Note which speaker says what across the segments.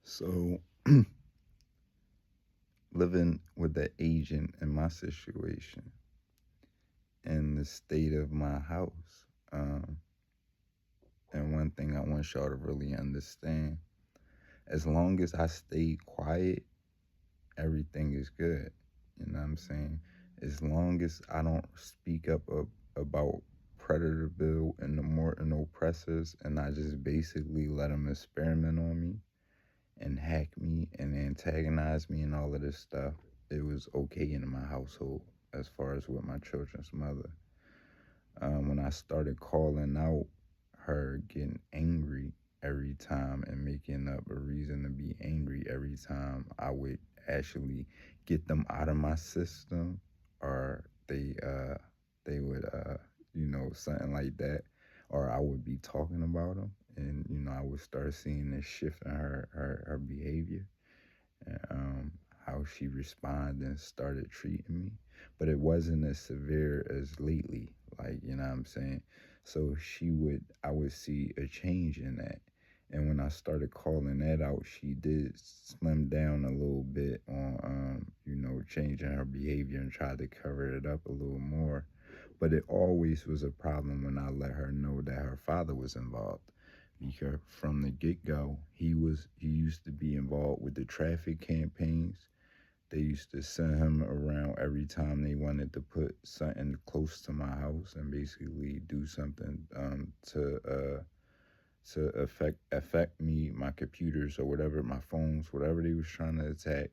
Speaker 1: So, living with the agent in my situation and the state of my house, um, and one thing I want y'all to really understand, as long as I stay quiet, everything is good. You know what I'm saying? As long as I don't speak up about Predator Bill and the Morton oppressors, and I just basically let them experiment on me and hack me and antagonize me and all of this stuff, it was okay in my household as far as with my children's mother. When I started calling out her getting angry every time and making up a reason to be angry every time, I would actually get them out of my system, or they would something like that, or I would be talking about them, and I would start seeing this shift in her behavior, and how she responded and started treating me. But it wasn't as severe as lately, like, you know what I'm saying? So I would see a change in that. And when I started calling that out, she did slim down a little bit on, changing her behavior and tried to cover it up a little more. But it always was a problem when I let her know that her father was involved, because from the get go, he used to be involved with the traffic campaigns. They used to send him around every time they wanted to put something close to my house and basically do something to affect me, my computers or whatever, my phones, whatever they was trying to attack,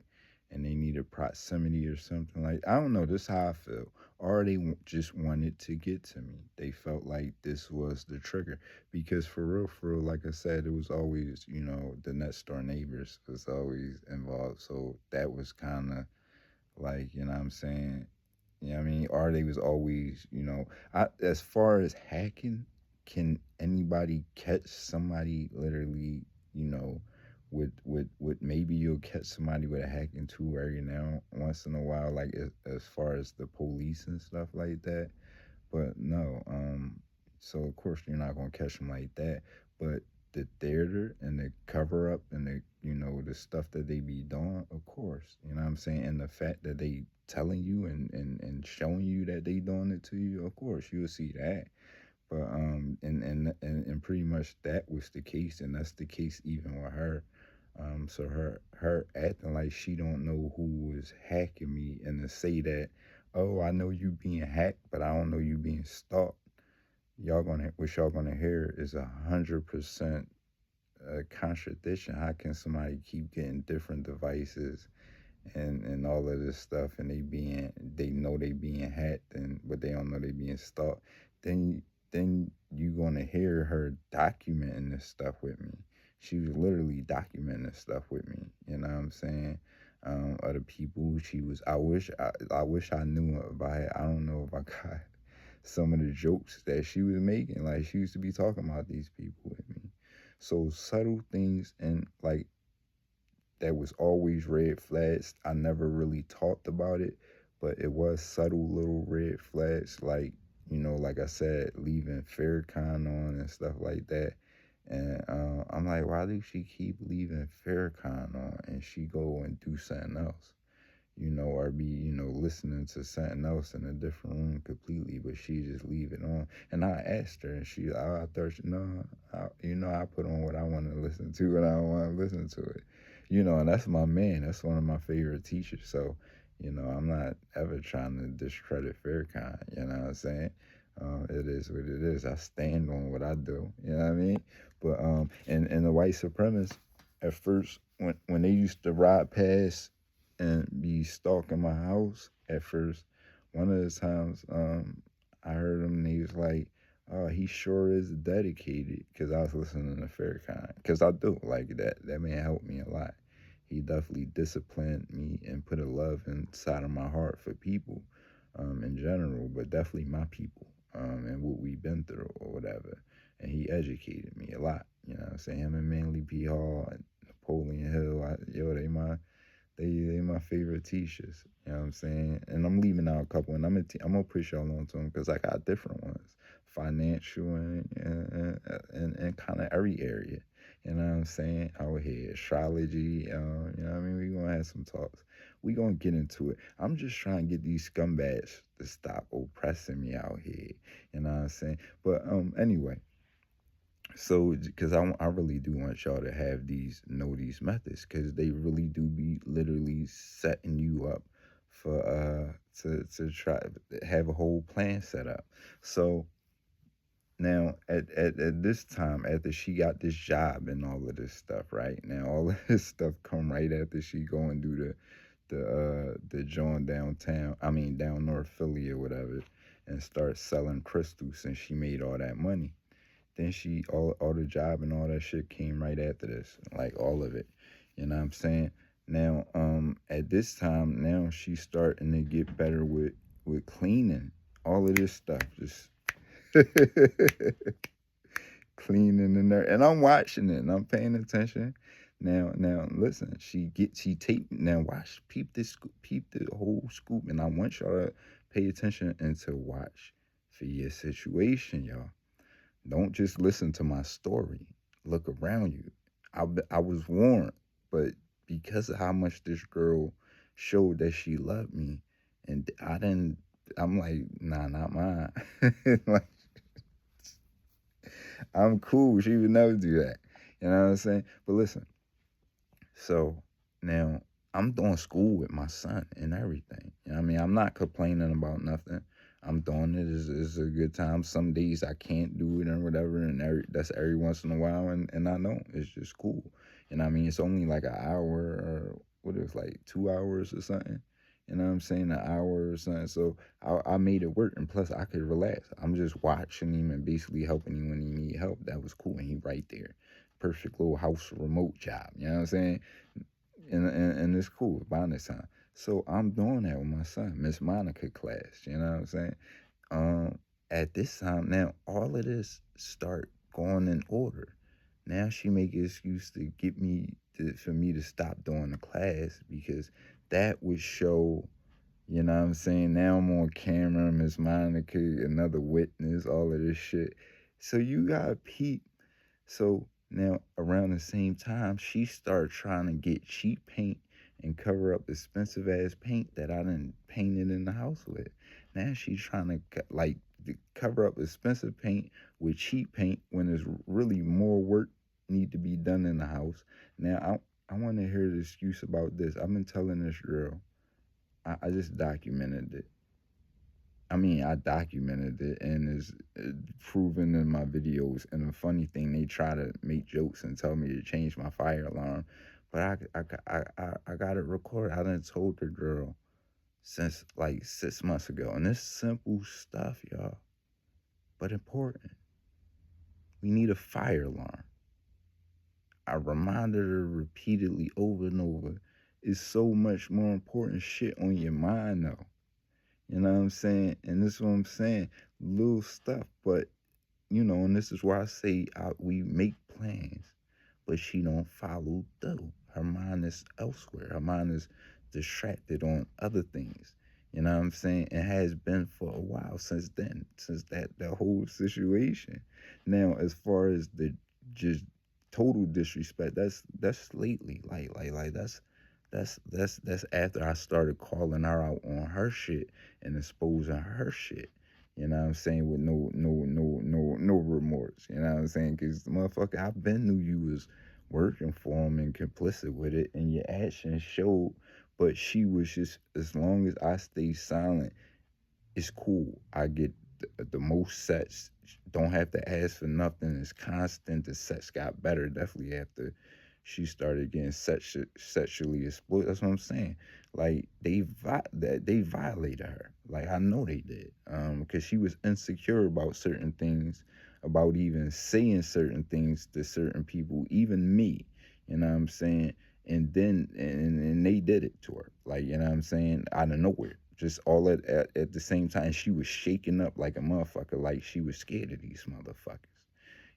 Speaker 1: and they needed proximity or something. Like, I don't know, this is how I feel. Or they just wanted to get to me. They felt like this was the trigger, because for real, like I said, it was always, the next door neighbors was always involved. So that was kind of like, you know what I'm saying? You know what I mean? Or they was always, as far as hacking, can anybody catch somebody literally, you know, with maybe you'll catch somebody with a hacking tool every now once in a while, like as far as the police and stuff like that. But no, so of course you're not gonna catch them like that. But the theater and the cover up and the the stuff that they be doing, of course, you know what I'm saying, and the fact that they telling you and showing you that they doing it to you, of course you'll see that. But and pretty much that was the case, and that's the case even with her. So her acting like she don't know who was hacking me, and to say that, oh, I know you being hacked, but I don't know you being stalked. What y'all gonna hear is 100% a contradiction. How can somebody keep getting different devices and all of this stuff, and they know they being hacked, and but they don't know they being stalked? Then you gonna hear her documenting this stuff with me. She was literally documenting this stuff with me. You know what I'm saying? Other people who she was. I wish I knew if I don't know if I got some of the jokes that she was making. Like, she used to be talking about these people with me. So subtle things, and like, that was always red flags. I never really talked about it, but it was subtle little red flags, like, like I said, leaving Farrakhan on and stuff like that. And I'm like, why do she keep leaving Farrakhan on and she go and do something else? Or be, listening to something else in a different room completely, but she just leave it on. And I asked her, and I thought, I put on what I want to listen to, and I don't want to listen to it. And that's my man. That's one of my favorite teachers. So, I'm not ever trying to discredit Farrakhan. You know what I'm saying? It is what it is. I stand on what I do. You know what I mean? But and the white supremacists, at first, when they used to ride past and be stalking my house at first, one of the times, I heard him, and he was like, "Oh, he sure is dedicated," because I was listening to Farrakhan. Because I do like that. That man helped me a lot. He definitely disciplined me and put a love inside of my heart for people, in general, but definitely my people, and what we've been through or whatever. And he educated me a lot. You know what I'm saying? Him and Manly P. Hall and Napoleon Hill, they my favorite teachers. You know what I'm saying? And I'm leaving out a couple, and I'm gonna push y'all on to them because I got different ones, financial and kind of every area. You know what I'm saying? Out here, astrology. You know what I mean? We gonna have some talks. We gonna get into it. I'm just trying to get these scumbags to stop oppressing me out here. You know what I'm saying? But anyway, so because I really do want y'all to have these methods because they really do be literally setting you up for to try have a whole plan set up. So now, at this time, after she got this job and all of this stuff, right? Now, all of this stuff come right after she go and do the joint downtown, I mean, down North Philly or whatever, and start selling crystals since she made all that money. Then all the job and all that shit came right after this, like all of it. You know what I'm saying? Now, at this time, now she's starting to get better with cleaning all of this stuff, just cleaning in there, and I'm watching it and I'm paying attention. Now, listen, she taped. Now, watch, peep the whole scoop, and I want y'all to pay attention and to watch for your situation, y'all. Don't just listen to my story. Look around you. I was warned, but because of how much this girl showed that she loved me, and I didn't. I'm like, nah, not mine. Like, I'm cool. She would never do that. You know what I'm saying? But listen, so now I'm doing school with my son and everything. You know what I mean? I'm not complaining about nothing. I'm doing it. It's a good time. Some days I can't do it and whatever, and that's every once in a while, and I know it's just cool. You know what I mean? It's only like an hour or what it was like 2 hours or something. You know what I'm saying? An hour or something. So I made it work, and plus I could relax. I'm just watching him and basically helping him when he need help. That was cool, and he right there. Perfect little house remote job. You know what I'm saying? And it's cool by this time. So I'm doing that with my son, Miss Monica class. You know what I'm saying? Um, at this time now, all of this start going in order. Now she make an excuse to for me to stop doing the class because that would show. You know what I'm saying? Now I'm on camera, Miss Monica, another witness, all of this shit. So you got peep. So now around the same time, she started trying to get cheap paint and cover up expensive ass paint that I done painted in the house with. Now she's trying to cover up expensive paint with cheap paint when there's really more work need to be done in the house. Now I want to hear the excuse about this. I've been telling this girl. I just documented it. I mean, I documented it and it's proven in my videos. And the funny thing, they try to make jokes and tell me to change my fire alarm, but I got it recorded. I done told the girl since like 6 months ago, and it's simple stuff, y'all, but important. We need a fire alarm. I reminded her repeatedly over and over. It's so much more important shit on your mind though. You know what I'm saying? And this is what I'm saying. Little stuff, but and this is why I say we make plans, but she don't follow through. Her mind is elsewhere. Her mind is distracted on other things. You know what I'm saying? It has been for a while since then, since that whole situation. Now, as far as the just total disrespect, that's lately. Like that's after I started calling her out on her shit and exposing her shit. You know what I'm saying? With no remorse. You know what I'm saying? Because motherfucker, I been knew you was working for him and complicit with it, and your actions showed. But she was just, as long as I stay silent, it's cool. I get the most sets. Don't have to ask for nothing. It's constant. The sets got better definitely after she started getting sexually exploited. That's what I'm saying. Like they violated her. Like I know they did. Because she was insecure about certain things, about even saying certain things to certain people, even me. You know what I'm saying? And they did it to her. Like, you know what I'm saying? Out of nowhere. Just all at the same time. She was shaking up like a motherfucker, like she was scared of these motherfuckers.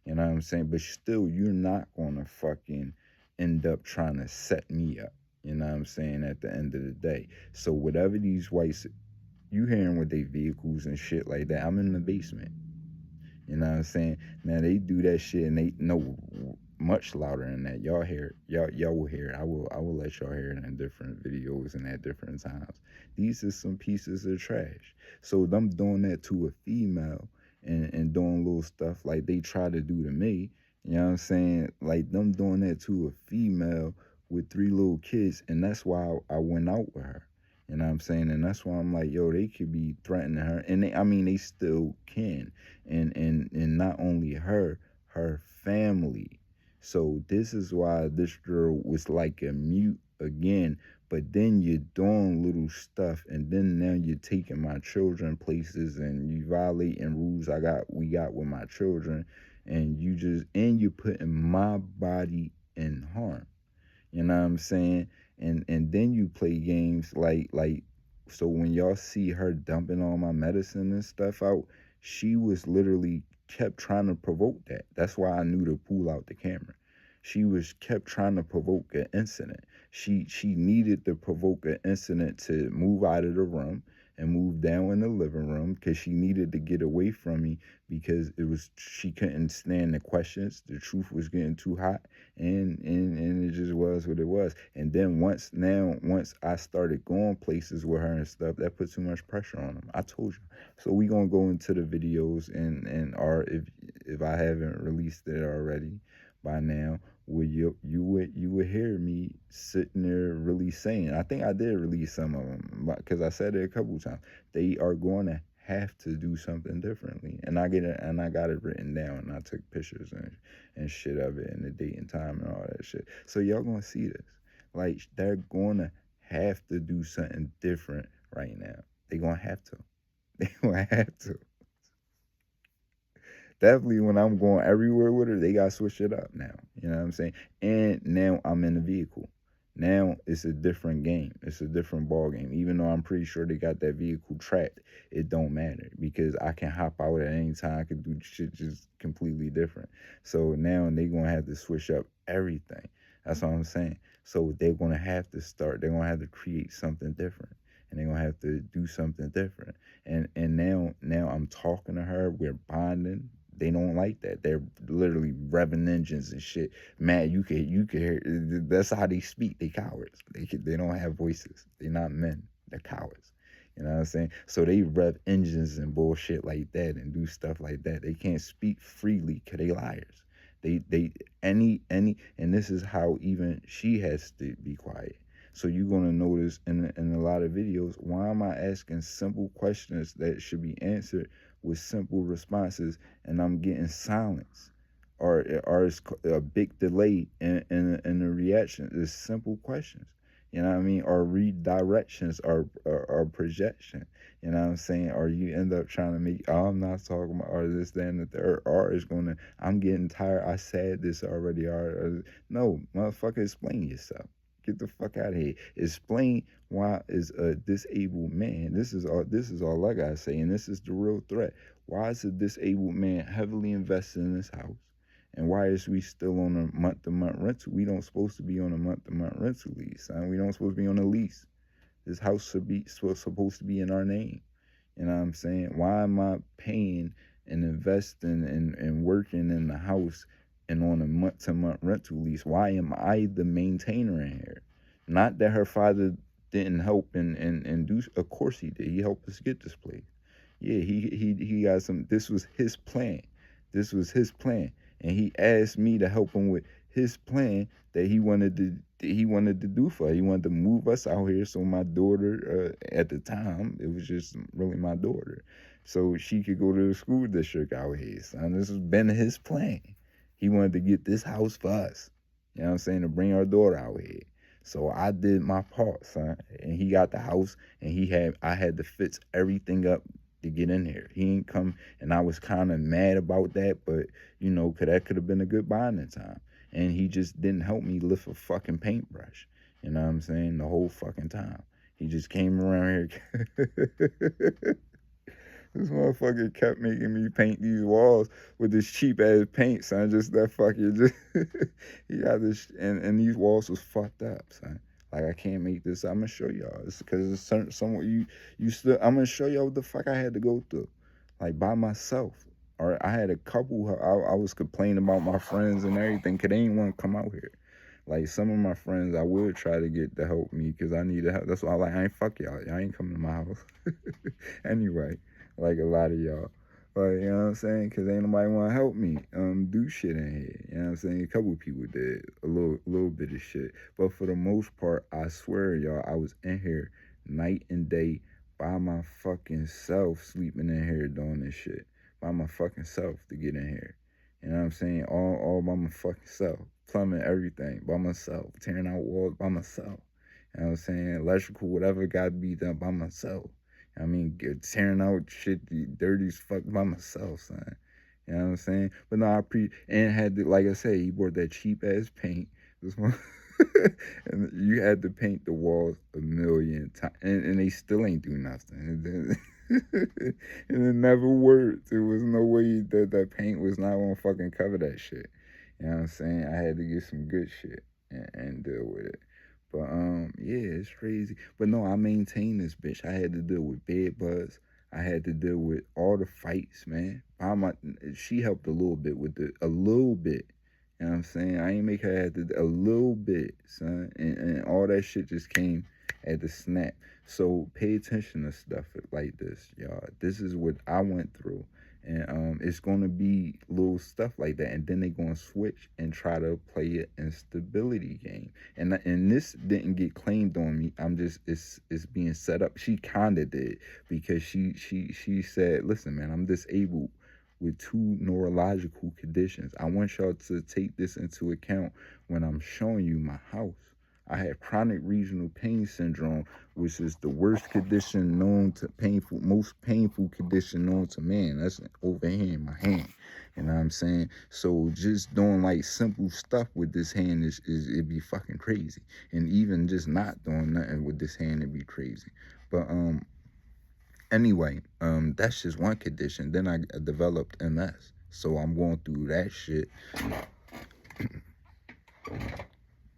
Speaker 1: You know what I'm saying? But still, you're not gonna fucking end up trying to set me up. You know what I'm saying? At the end of the day. So whatever these whites, you hearing with their vehicles and shit like that, I'm in the basement. You know what I'm saying? Now they do that shit and they know much louder than that. Y'all will hear it. I will let y'all hear it in different videos and at different times. These are some pieces of trash. So them doing that to a female and doing little stuff like they try to do to me, you know what I'm saying? Like them doing that to a female with 3 little kids, and that's why I went out with her. You know what I'm saying? And that's why I'm like, yo, they could be threatening her. And I mean, they still can. And not only her family. So this is why this girl was like a mute again. But then you're doing little stuff, and then now you're taking my children places, and you violating rules we got with my children, and you're putting my body in harm. You know what I'm saying? And then you play games like so when y'all see her dumping all my medicine and stuff out, she was literally kept trying to provoke that. That's why I knew to pull out the camera. She was kept trying to provoke an incident. She needed to provoke an incident to move out of the room and move down in the living room because she needed to get away from me because she couldn't stand the questions. The truth was getting too hot, and it just was what it was. And then once I started going places with her and stuff, that put too much pressure on them. I told you. So we gonna go into the videos and or if I haven't released it already by now, you would hear me sitting there really saying, I think I did release some of them because I said it a couple times. They are going to have to do something differently, and I got it written down, and I took pictures and shit of it, and the date and time and all that shit. So y'all gonna see this. Like they're gonna have to do something different right now. They gonna have to. They gonna have to. Definitely when I'm going everywhere with her, they got to switch it up now. You know what I'm saying? And now I'm in the vehicle. Now it's a different game. It's a different ball game. Even though I'm pretty sure they got that vehicle tracked, it don't matter because I can hop out at any time. I can do shit just completely different. So now they gonna have to switch up everything. That's what I'm saying. So they're gonna have to start. They're gonna have to create something different, and they're gonna have to do something different. And now I'm talking to her. We're bonding. They don't like that. They're literally revving engines and shit. Man, you could hear. That's how they speak. They cowards. They don't have voices. They're not men. They're cowards. You know what I'm saying? So they rev engines and bullshit like that and do stuff like that. They can't speak freely because they liars. They and this is how even she has to be quiet. So you're gonna notice in a lot of videos, why am I asking simple questions that should be answered with simple responses, and I'm getting silence, or it's a big delay in the reaction? It's simple questions, you know what I mean, or redirections, or projection. You know what I'm saying? Or you end up trying to make, oh, I'm not talking about, or this, that, and the third, or it's gonna, I'm getting tired. I said this already, or no, motherfucker, explain yourself. Get the fuck out of here. Explain why is a disabled man. This is all I gotta say, and this is the real threat. Why is a disabled man heavily invested in this house? And why is we still on a month-to-month rental? We don't supposed to be on a month-to-month rental lease, son. We don't supposed to be on a lease. This house supposed to be in our name. You know what I'm saying? Why am I paying and investing and working in the house and on a month-to-month rental lease? Why am I the maintainer in here? Not that her father didn't help and do. Of course he did. He helped us get this place. Yeah, he got some. This was his plan. This was his plan, and he asked me to help him with his plan that he wanted to do for her. He wanted to move us out here so my daughter, at the time, it was just really my daughter, so she could go to the school district out here, son. This has been his plan. He wanted to get this house for us. You know what I'm saying? To bring our daughter out here. So I did my part, son. And he got the house, and I had to fix everything up to get in here. He ain't come, and I was kind of mad about that, but cause that could have been a good bonding time. And he just didn't help me lift a fucking paintbrush. You know what I'm saying? The whole fucking time. He just came around here. This motherfucker kept making me paint these walls with this cheap ass paint, son. Just that fucking he got this, and these walls was fucked up, son. Like I can't make this. I'm gonna show y'all. It's because it's somewhat you still. I'm gonna show y'all what the fuck I had to go through, like by myself. Or I had a couple. I was complaining about my friends and everything, cause they ain't want to come out here. Like some of my friends, I would try to get to help me because I need help. That's why I ain't fuck y'all. Y'all ain't coming to my house. Anyway, like a lot of y'all. But you know what I'm saying? Because ain't nobody want to help me do shit in here. You know what I'm saying? A couple people did a little bit of shit. But for the most part, I swear, y'all, I was in here night and day by my fucking self, sleeping in here doing this shit. By my fucking self to get in here. You know what I'm saying? All by my fucking self. Plumbing everything by myself. Tearing out walls by myself. You know what I'm saying? Electrical, whatever got to be done by myself. I mean, tearing out shit dirty as fuck by myself, son. You know what I'm saying? But no, and had to, like I said, he bought that cheap ass paint. This one, and you had to paint the walls a million times, and they still ain't do nothing. And it never worked. There was no way that paint was not gonna fucking cover that shit. You know what I'm saying? I had to get some good shit and deal with it. But yeah, it's crazy. But no, I maintained this bitch. I had to deal with bed bugs. I had to deal with all the fights, man. She helped a little bit with a little bit. You know what I'm saying? I ain't make her have to a little bit, son. And all that shit just came at the snap. So pay attention to stuff like this, y'all. This is what I went through. And it's gonna be little stuff like that, and then they're gonna switch and try to play an instability game. And this didn't get claimed on me. I'm just it's being set up. She kinda did because she said, "Listen, man, I'm disabled with 2 neurological conditions. I want y'all to take this into account when I'm showing you my house. I have chronic regional pain syndrome, which is the worst condition known to most painful condition known to man. That's over here in my hand. You know what I'm saying? So just doing like simple stuff with this hand is it'd be fucking crazy. And even just not doing nothing with this hand it'd be crazy. But anyway, that's just one condition. Then I developed MS. So I'm going through that shit.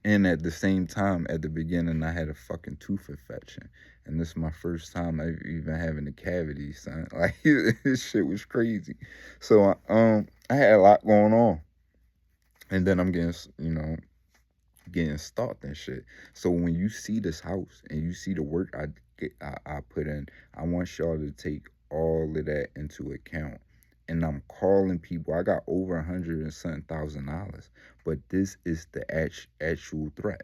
Speaker 1: And at the same time, at the beginning, I had a fucking tooth infection. And this is my first time even having a cavity, son. Like, this shit was crazy. So, I had a lot going on. And then I'm getting stalked and shit. So when you see this house and you see the work I put in, I want y'all to take all of that into account. And I'm calling people. I got over 100 and something $1,000, but this is the actual threat.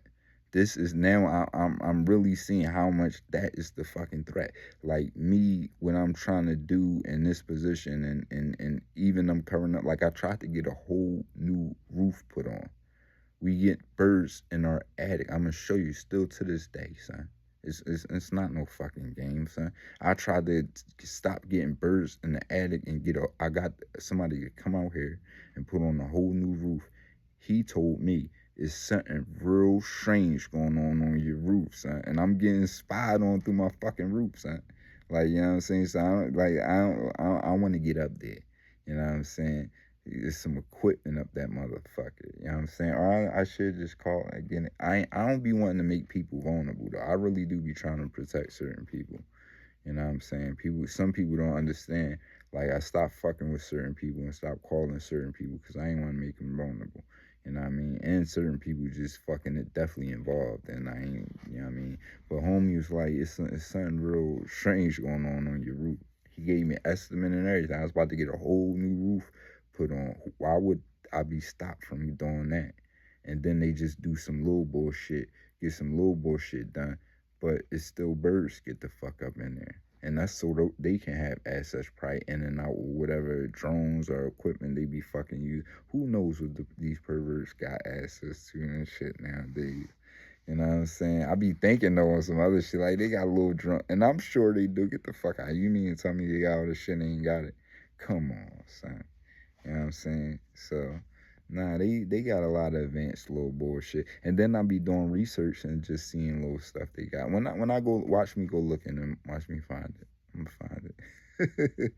Speaker 1: This is now I'm really seeing how much that is the fucking threat. Like me, what I'm trying to do in this position, and even I'm covering up. Like I tried to get a whole new roof put on. We get birds in our attic. I'm gonna show you still to this day, son. It's not no fucking game, son. I tried to stop getting birds in the attic and I got somebody to come out here and put on a whole new roof. He told me it's something real strange going on your roof, son. And I'm getting spied on through my fucking roof, son. Like, you know what I'm saying? So I want to get up there. You know what I'm saying? There's some equipment up that motherfucker. You know what I'm saying? Or I should just call again. I don't be wanting to make people vulnerable though. I really do be trying to protect certain people. You know what I'm saying? Some people don't understand. Like I stopped fucking with certain people and stopped calling certain people because I ain't want to make them vulnerable. You know what I mean? And certain people just fucking it definitely involved, and I ain't. You know what I mean? But homie was like, it's something real strange going on your roof. He gave me an estimate and everything. I was about to get a whole new roof put on. Why would I be stopped from doing that? And then they just do some little bullshit, get some little bullshit done, but it's still birds get the fuck up in there. And that's so they can have access probably in and out with whatever drones or equipment they be fucking use. Who knows what these perverts got access to and shit nowadays. You know what I'm saying? I be thinking though on some other shit, like they got a little drunk, and I'm sure they do. Get the fuck out. You mean to tell me they got all this shit and ain't got it? Come on, son. You know what I'm saying? So, nah, they got a lot of advanced little bullshit. And then I be doing research and just seeing little stuff they got. When I go, watch me go looking and watch me find it. I'm gonna find it.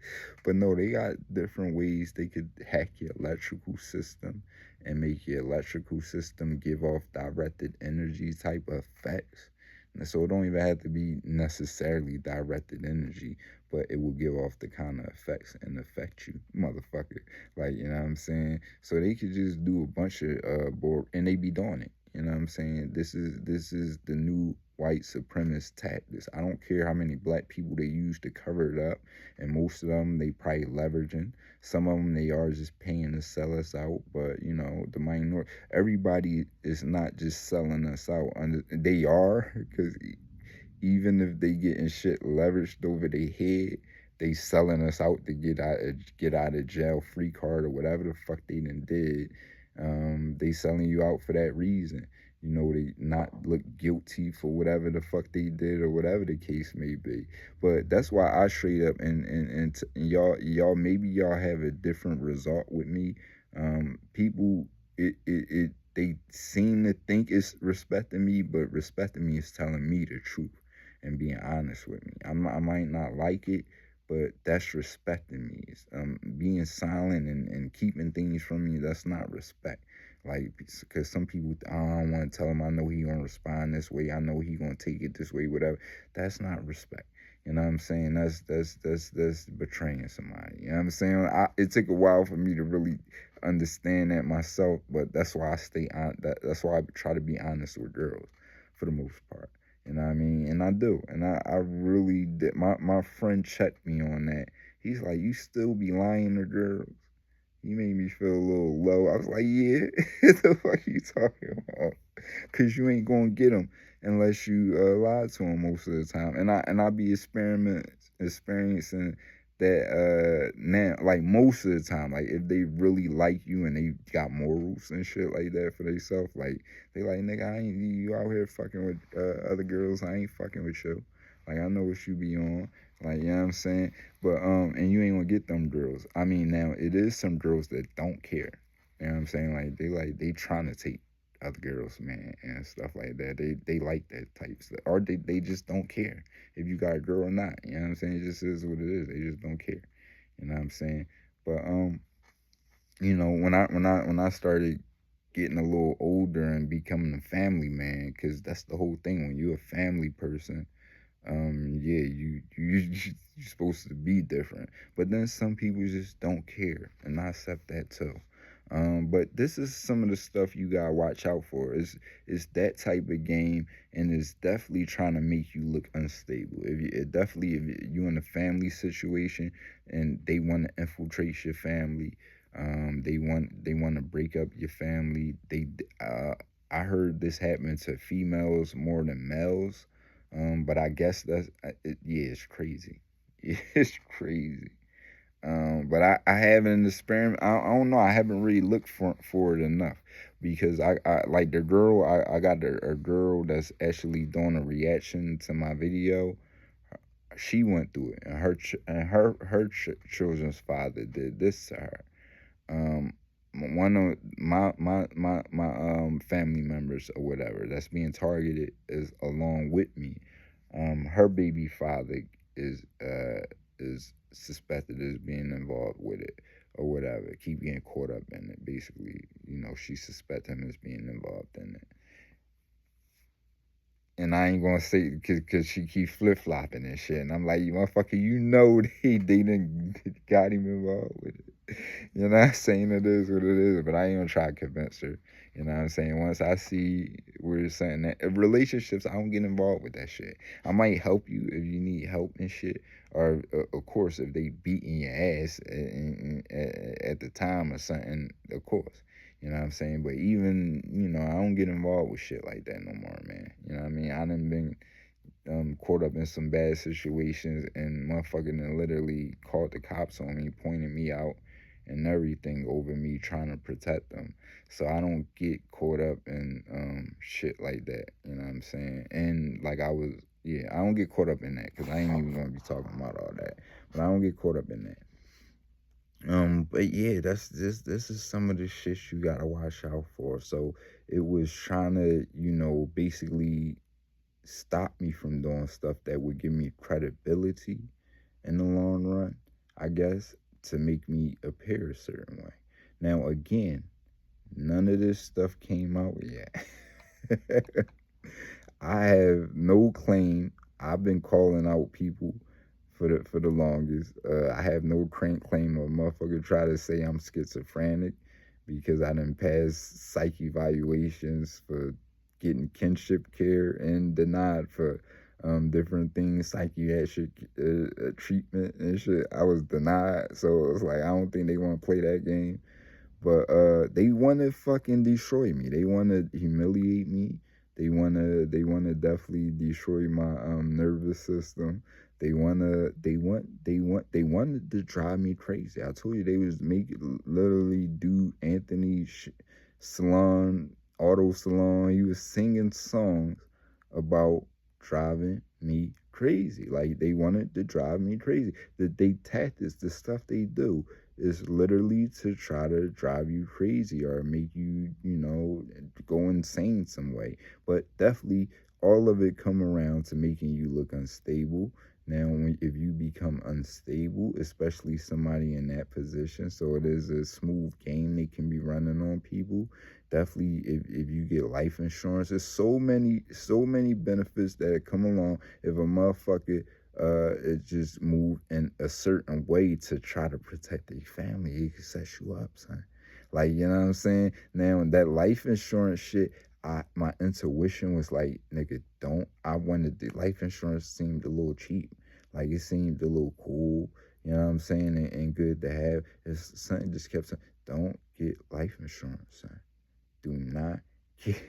Speaker 1: But no, they got different ways they could hack your electrical system and make your electrical system give off directed energy type effects. And so it don't even have to be necessarily directed energy, but it will give off the kind of effects and affect you, motherfucker. Like, you know what I'm saying? So they could just do a bunch of board and they be doing it. You know what I'm saying? This is the new white supremacist tactics. I don't care how many black people they use to cover it up, and most of them they probably leveraging. Some of them they are just paying to sell us out, but you know the minority, everybody is not just selling us out. They are, because even if they getting shit leveraged over their head, they selling us out to get out of jail free card or whatever the fuck they done did. They selling you out for that reason. You know, they not look guilty for whatever the fuck they did or whatever the case may be. But that's why I straight up and y'all maybe y'all have a different result with me. People they seem to think it's respecting me, but respecting me is telling me the truth and being honest with me. I might not like it, but that's respecting me. Being silent and keeping things from me, that's not respect. Like, because some people, I don't want to tell him, I know he gonna respond this way, I know he gonna take it this way, whatever. That's not respect. You know what I'm saying? That's betraying somebody. You know what I'm saying? It took a while for me to really understand that myself, but that's why I stay on. That's why I try to be honest with girls, for the most part. You know what I mean? And I do. And I really did. My friend checked me on that. He's like, you still be lying to girls? He made me feel a little low. I was like, yeah, what the fuck you talking about? Because you ain't going to get them unless you lie to them most of the time. And I be experiencing that now, like most of the time, like if they really like you and they got morals and shit like that for themselves, like they like, nigga, I ain't you out here fucking with other girls, I ain't fucking with you. Like I know what you be on. Like, you know what I'm saying? But and you ain't gonna get them girls. I mean, now it is some girls that don't care. You know what I'm saying? Like they trying to take other girls, man, and stuff like that. They like that type stuff, or they just don't care if you got a girl or not. You know what I'm saying? It just is what it is. They just don't care. You know what I'm saying? But you know, when I started getting a little older and becoming a family man, because that's the whole thing. When you're a family person, yeah, you're supposed to be different, but then some people just don't care, and I accept that too. But this is some of the stuff you gotta watch out for. It's that type of game, and it's definitely trying to make you look unstable. If you in a family situation and they want to infiltrate your family, they want to break up your family. I heard this happen to females more than males, but I guess yeah, it's crazy. It's crazy. But I haven't experiment. I don't know. I haven't really looked for it enough, because I like the girl. I got a girl that's actually doing a reaction to my video. She went through it, and her children's father did this to her. Um, one of my family members or whatever that's being targeted is along with me. Her baby father is is suspected as being involved with it or whatever. Keep getting caught up in it. Basically, you know, she suspects him as being involved in it. And I ain't gonna say because she keeps flip flopping and shit. And I'm like, you motherfucker, you know they done got him involved with it. You know what I'm saying? It is what it is, but I ain't gonna try to convince her. You know what I'm saying? Once I see where it's saying that relationships, I don't get involved with that shit. I might help you if you need help and shit. Or of course, if they beating your ass at the time or something, of course. You know what I'm saying? But even, you know, I don't get involved with shit like that no more, man. You know what I mean? I done been caught up in some bad situations, and motherfucking done literally called the cops on me, pointing me out and everything over me trying to protect them. So I don't get caught up in shit like that. You know what I'm saying? And like yeah, I don't get caught up in that, because I ain't even gonna be talking about all that. But I don't get caught up in that. But yeah, this is some of the shit you gotta watch out for. So it was trying to, you know, basically stop me from doing stuff that would give me credibility in the long run, I guess, to make me appear a certain way. Now again, none of this stuff came out yet. I have no claim. I've been calling out people for the longest. I have no claim of motherfucker try to say I'm schizophrenic because I done passed psych evaluations for getting kinship care and denied for different things, psychiatric treatment and shit. I was denied, so it's like I don't think they want to play that game. But they want to fucking destroy me. They want to humiliate me. They wanna definitely destroy my nervous system. They wanted to drive me crazy. I told you they was literally do Anthony Salon Auto Salon. He was singing songs about driving me crazy. Like they wanted to drive me crazy. They tactics, the stuff they do is literally to try to drive you crazy or make you, go insane some way. But definitely all of it come around to making you look unstable. Now, if you become unstable, especially somebody in that position, so it is a smooth game they can be running on people. Definitely, if you get life insurance, there's so many benefits that come along if a motherfucker it just move in a certain way to try to protect their family. It can set you up, son. Like, you know what I'm saying? Now that life insurance shit, my intuition was like, nigga, don't. I wanted the life insurance seemed a little cheap. Like it seemed a little cool, you know what I'm saying, and good to have. It's something just kept saying, don't get life insurance, son. Do not get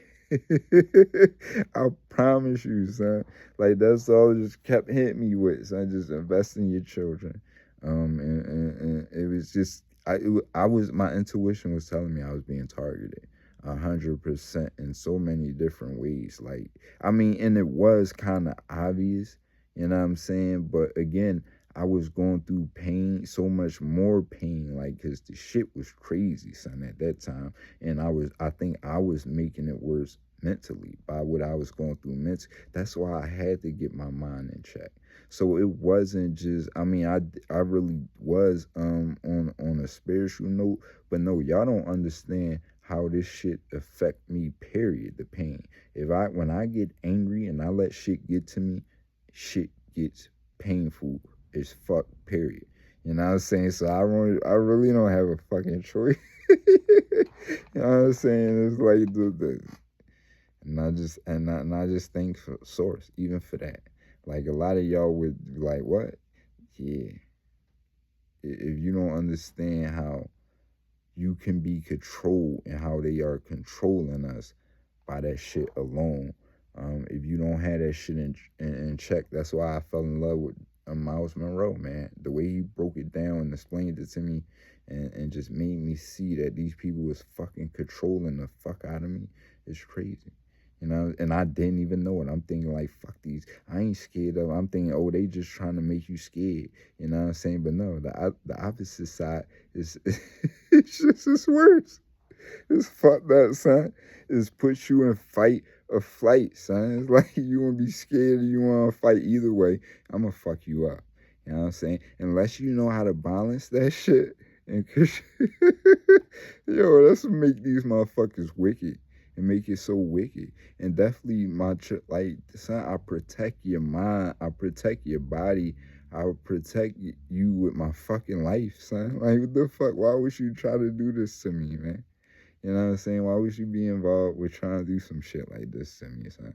Speaker 1: I promise you, son. Like that's all it just kept hitting me with, son. Just invest in your children. And it was just I was my intuition was telling me I was being targeted 100% in so many different ways. Like I mean, and it was kind of obvious, you know what I'm saying? But again, I was going through pain, so much more pain, like because the shit was crazy, son, at that time. And I think I was making it worse mentally by what I was going through mentally. That's why I had to get my mind in check. So it wasn't just, I mean, I really was on a spiritual note, but no, y'all don't understand how this shit affect me, period, the pain. When I get angry and I let shit get to me, shit gets painful as fuck, period. You know what I'm saying? So I really don't have a fucking choice. You know what I'm saying? It's like and I just thank for source even for that. Like a lot of y'all would be like, what? Yeah. If you don't understand how you can be controlled and how they are controlling us by that shit alone. If you don't have that shit in check, that's why I fell in love with Miles Monroe, man. The way he broke it down and explained it to me and just made me see that these people was fucking controlling the fuck out of me is crazy. You know, and I didn't even know it. I'm thinking like, fuck these. I ain't scared of. I'm thinking, oh, they just trying to make you scared. You know what I'm saying? But no, the opposite side is it's just as worse. It's fucked up, son. It's put you in fight or flight, son. It's like you want to be scared or you want to fight. Either way, I'm going to fuck you up. You know what I'm saying? Unless you know how to balance that shit. And yo, that's what make these motherfuckers wicked and make it so wicked. And definitely like, son, I protect your mind. I protect your body. I would protect you with my fucking life, son. Like, what the fuck? Why would you try to do this to me, man? You know what I'm saying? Why would you be involved with trying to do some shit like this to me, son?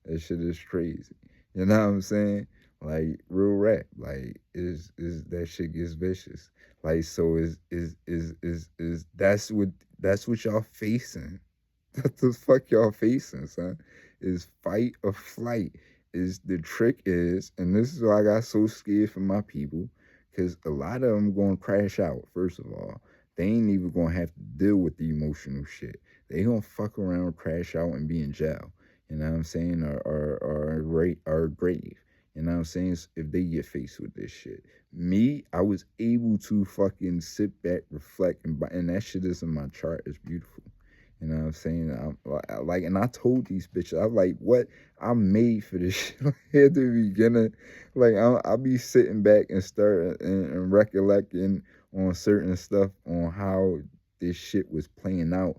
Speaker 1: That shit is crazy. You know what I'm saying? Like real rap. Like is that shit gets vicious. Like so is that's what y'all facing. That's the fuck y'all facing, son. Is fight or flight. Is the trick is, and this is why I got so scared for my people, because a lot of them gonna crash out, first of all. They ain't even gonna have to deal with the emotional shit. They gonna fuck around, crash out, and be in jail. You know what I'm saying? Or grave. You know what I'm saying? If they get faced with this shit. Me, I was able to fucking sit back, reflect, and that shit is in my chart. It's beautiful. You know what I'm saying? Like, and I told these bitches, I'm like, what? I'm made for this shit. Like, at the beginning, like, I'll be sitting back and start and recollecting on certain stuff on how this shit was playing out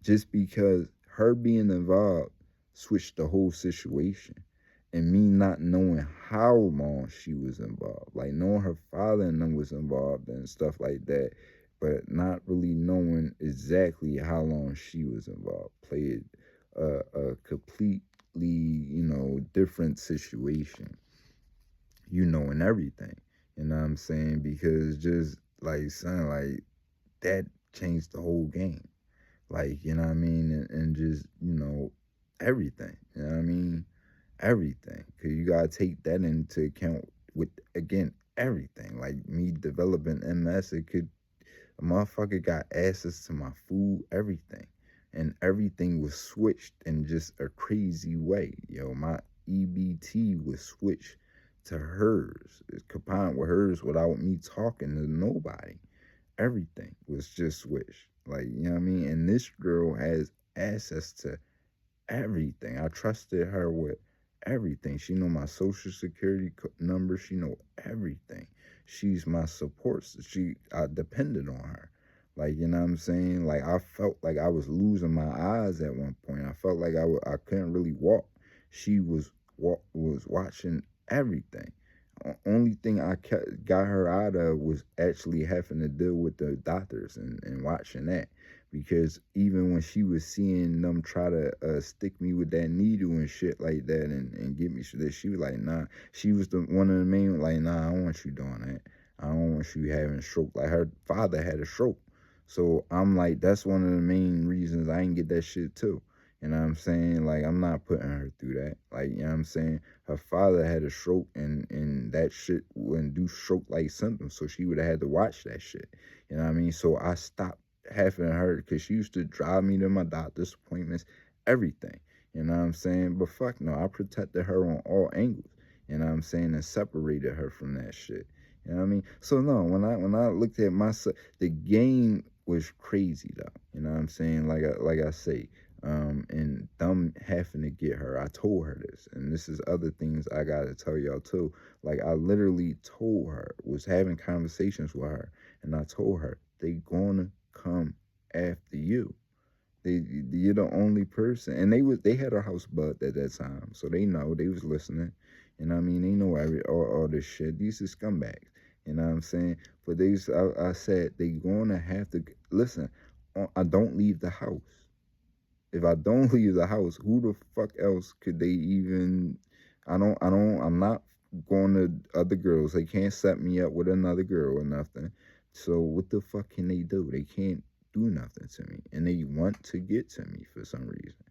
Speaker 1: just because her being involved switched the whole situation. And me not knowing how long she was involved, like knowing her father and them was involved and stuff like that, but not really knowing exactly how long she was involved, played a completely, different situation, and everything. You know what I'm saying? Because just like son, like that changed the whole game. Like, you know what I mean? And just, everything. You know what I mean? Everything. Cause you gotta take that into account with again everything. Like me developing MS, it could a motherfucker got access to my food, everything. And everything was switched in just a crazy way. My EBT was switched to hers. It combined with hers without me talking to nobody. Everything was just switched. Like, you know what I mean? And this girl has access to everything. I trusted her with everything. She know my social security number. She know everything. She's my support. I depended on her. Like, you know what I'm saying? Like, I felt like I was losing my eyes at one point. I felt like I couldn't really walk. She was watching everything. Only thing got her out of was actually having to deal with the doctors and watching that, because even when she was seeing them try to stick me with that needle and shit like that and get me shit, she was like, nah. She was the one of the main, like, nah, I don't want you doing that. I don't want you having a stroke. Like, her father had a stroke. So I'm like, that's one of the main reasons I didn't get that shit too. You know what I'm saying? Like, I'm not putting her through that. Like, you know what I'm saying? Her father had a stroke, and that shit would induce stroke-like symptoms, so she would have had to watch that shit. You know what I mean? So I stopped having her, because she used to drive me to my doctor's appointments, everything. You know what I'm saying? But fuck no, I protected her on all angles. You know what I'm saying? And separated her from that shit. You know what I mean? So no, when I looked at myself, the game was crazy though. You know what I'm saying? Like I say, and them having to get her. I told her this, and this is other things I gotta tell y'all too. Like, I literally told her, was having conversations with her, and I told her they gonna come after you. You're the only person, and they had her house bugged at that time, so they know, they was listening. You know what I mean? They know all this shit. These are scumbags. You know what I'm saying? But I said they gonna have to listen. I don't leave the house. If I don't leave the house, who the fuck else could they even? I'm not going to other girls. They can't set me up with another girl or nothing. So what the fuck can they do? They can't do nothing to me, and they want to get to me for some reason.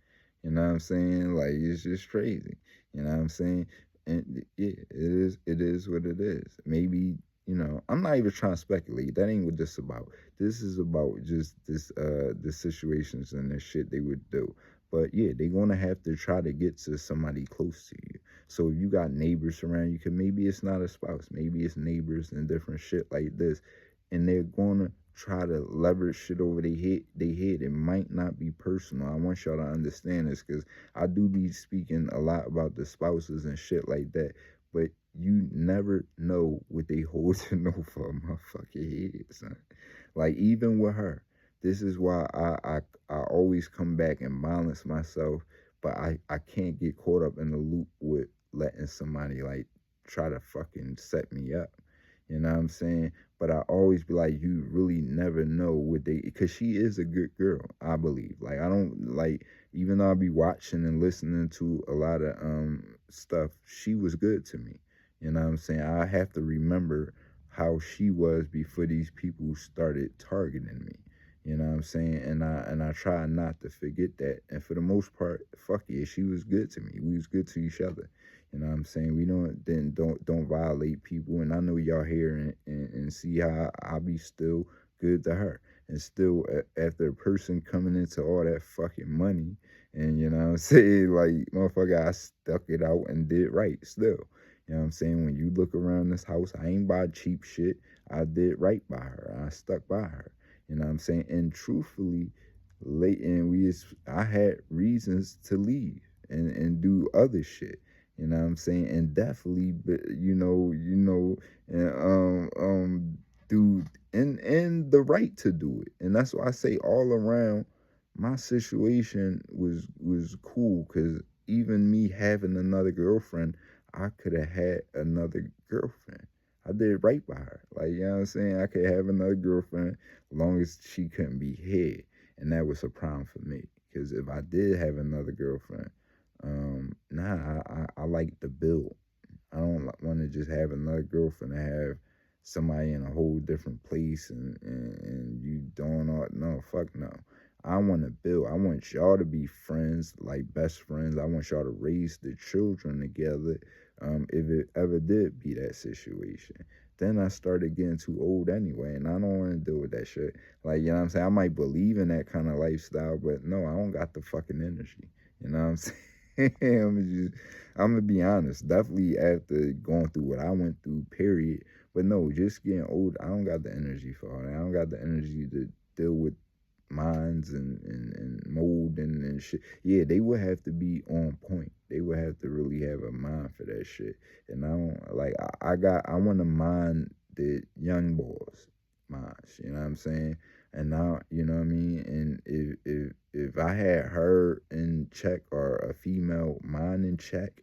Speaker 1: You know what I'm saying? Like, it's just crazy. You know what I'm saying? And yeah, it is what it is. Maybe, I'm not even trying to speculate. That ain't what this is about. This is about just the situations and the shit they would do. But yeah, they're gonna have to try to get to somebody close to you. So if you got neighbors around you, maybe it's not a spouse, maybe it's neighbors and different shit like this, and they're gonna try to leverage shit over their head. It might not be personal. I want y'all to understand this, because I do be speaking a lot about the spouses and shit like that. But you never know what they holding over my fucking head, son. Like, even with her, this is why I always come back and balance myself, but I can't get caught up in the loop with letting somebody like try to fucking set me up. You know what I'm saying? But I always be like, you really never know what they, because she is a good girl, I believe. Like, I don't like, even though I be watching and listening to a lot of stuff, she was good to me. You know what I'm saying? I have to remember how she was before these people started targeting me. You know what I'm saying? And I try not to forget that. And for the most part, fuck yeah, she was good to me. We was good to each other. You know what I'm saying? We don't violate people. And I know y'all hear and see how I be still good to her. And still, after a person coming into all that fucking money, and you know what I'm saying, like, motherfucker, I stuck it out and did right still. You know what I'm saying? When you look around this house, I ain't buy cheap shit. I did right by her. I stuck by her. You know what I'm saying? And truthfully, late and I had reasons to leave and do other shit. You know what I'm saying? And definitely, and do and the right to do it. And that's why I say all around, my situation was cool, because even me having another girlfriend, I could have had another girlfriend. I did right by her. Like, you know what I'm saying? I could have another girlfriend as long as she couldn't be head. And that was a problem for me. Because if I did have another girlfriend, I like to build. I don't want to just have another girlfriend and have somebody in a whole different place and you doing all, no, fuck no. I want to build. I want y'all to be friends, like best friends. I want y'all to raise the children together. If it ever did be that situation, then I started getting too old anyway, and I don't want to deal with that shit. Like, you know what I'm saying? I might believe in that kind of lifestyle, but no, I don't got the fucking energy. You know what I'm saying? I'm gonna be honest. Definitely after going through what I went through, period. But no, just getting old, I don't got the energy for all that. I don't got the energy to deal with minds and mold and shit. Yeah, they would have to be on point. They would have to really have a mind for that shit. And I don't like. I want to mind the young boys' minds. You know what I'm saying? And now, you know what I mean? And if I had her in check or a female mind in check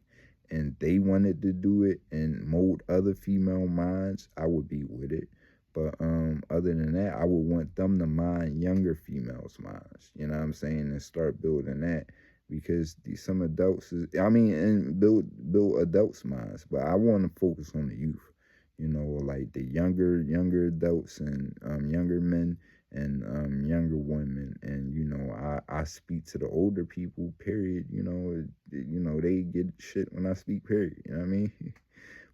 Speaker 1: and they wanted to do it and mold other female minds, I would be with it. But other than that, I would want them to mind younger females' minds. You know what I'm saying? And start building that because some adults is, I mean, and build adults' minds. But I want to focus on the youth. You know, like the younger adults and younger men and younger women. And you know, I speak to the older people. Period. You know they get shit when I speak. Period. You know what I mean?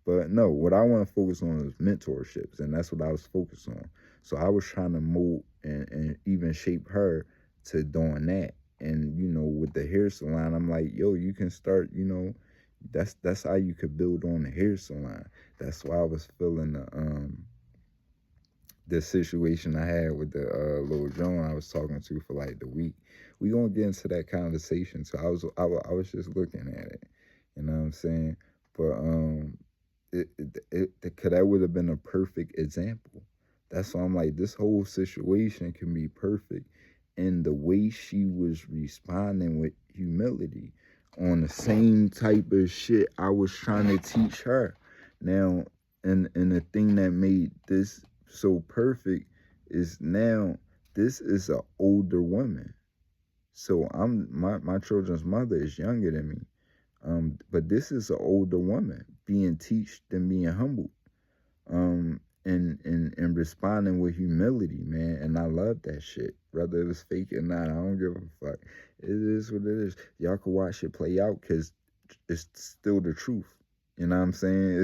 Speaker 1: But no, what I want to focus on is mentorships, and that's what I was focused on. So I was trying to mold and even shape her to doing that. And you know, with the hair salon, I'm like, yo, you can start. You know, that's how you could build on the hair salon. That's why I was feeling the situation I had with the little Joan I was talking to for like the week. We gonna get into that conversation. So I was just looking at it. You know what I'm saying? But cause that would have been a perfect example. That's why I'm like, this whole situation can be perfect in the way she was responding with humility on the same type of shit I was trying to teach her. Now, and the thing that made this so perfect is now this is an older woman. So my children's mother is younger than me. But this is an older woman being teached and being humbled. And responding with humility, man. And I love that shit. Whether it was fake or not, I don't give a fuck. It is what it is. Y'all can watch it play out because it's still the truth. You know what I'm saying?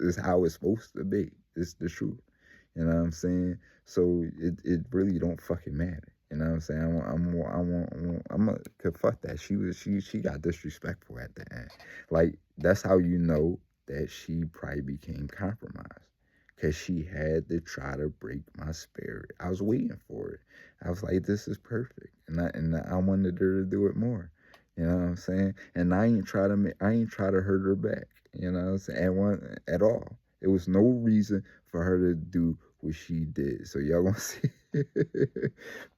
Speaker 1: It's how it's supposed to be. It's the truth. You know what I'm saying? So it really don't fucking matter. You know what I'm saying? I'm a, cause fuck that. She got disrespectful at the end. Like, that's how you know that she probably became compromised. Cause she had to try to break my spirit. I was waiting for it. I was like, this is perfect. And I wanted her to do it more. You know what I'm saying? And I ain't try to hurt her back. You know what I'm saying? At all. It was no reason for her to do what she did. So y'all gonna see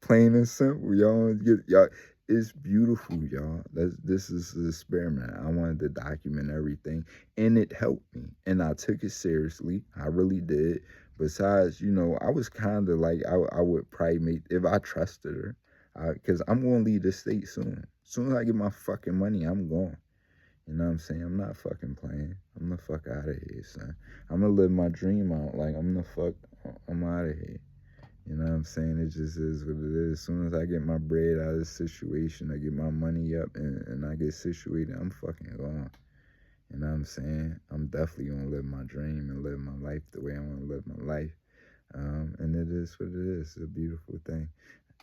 Speaker 1: plain and simple. Y'all get y'all. It's beautiful, y'all. This is an experiment. I wanted to document everything, and it helped me. And I took it seriously. I really did. Besides, you know, I was kind of like I would probably make if I trusted her, because I'm gonna leave the state soon. As soon as I get my fucking money, I'm gone. You know what I'm saying? I'm not fucking playing. I'm the fuck out of here, son. I'm gonna live my dream out. Like, I'm out of here. You know what I'm saying? It just is what it is. As soon as I get my bread out of the situation, I get my money up and I get situated, I'm fucking gone. You know what I'm saying? I'm definitely gonna live my dream and live my life the way I wanna live my life. And it is what it is. It's a beautiful thing.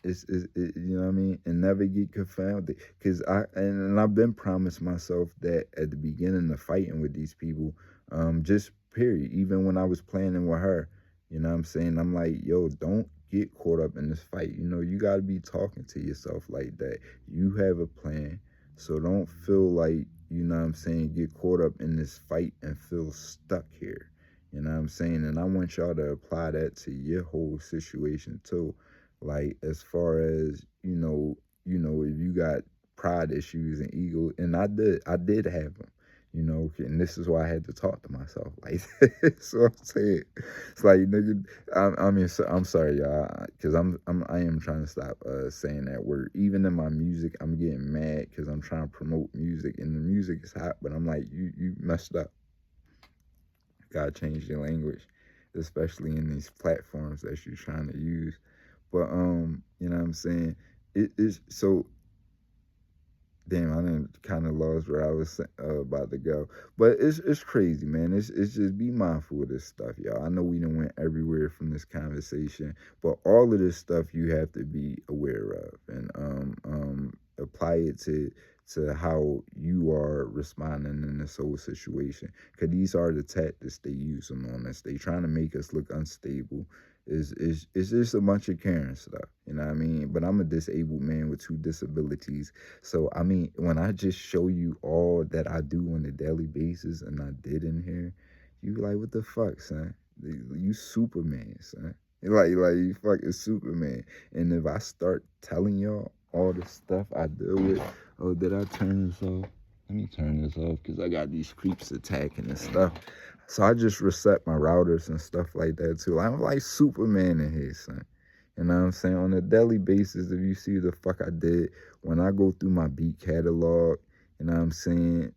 Speaker 1: You know what I mean, and never get confounded, because I've been promised myself that at the beginning of fighting with these people, just period, even when I was planning with her, you know what I'm saying, I'm like, yo, don't get caught up in this fight. You know, you got to be talking to yourself like that. You have a plan, so don't feel like, you know what I'm saying, get caught up in this fight and feel stuck here. You know what I'm saying? And I want y'all to apply that to your whole situation too. Like, as far as, if you got pride issues and ego, and I did have them, you know, and this is why I had to talk to myself like this. So I'm saying, it's like, nigga, I mean, so, I'm sorry, y'all, because I am trying to stop saying that word. Even in my music, I'm getting mad because I'm trying to promote music, and the music is hot, but I'm like, you messed up. Gotta change your language, especially in these platforms that you're trying to use. But you know what I'm saying? It is so damn. I didn't kind of lost where I was about to go, but it's crazy, man. It's just be mindful of this stuff, y'all. I know we done went everywhere from this conversation, but all of this stuff you have to be aware of and apply it to how you are responding in this whole situation. Because these are the tactics they use on us. They trying to make us look unstable. Is just a bunch of Karen stuff, you know what I mean? But I'm a disabled man with two disabilities, so I mean, when I just show you all that I do on a daily basis, and I did in here, you like, what the fuck, son? You Superman, son. Like you fucking Superman. And if I start telling y'all all the stuff I deal with, oh, did I turn this off? Let me turn this off because I got these creeps attacking and stuff. So I just reset my routers and stuff like that too. I'm like Superman in here, son. You know what I'm saying? On a daily basis, if you see the fuck I did, when I go through my beat catalog, you know what I'm saying?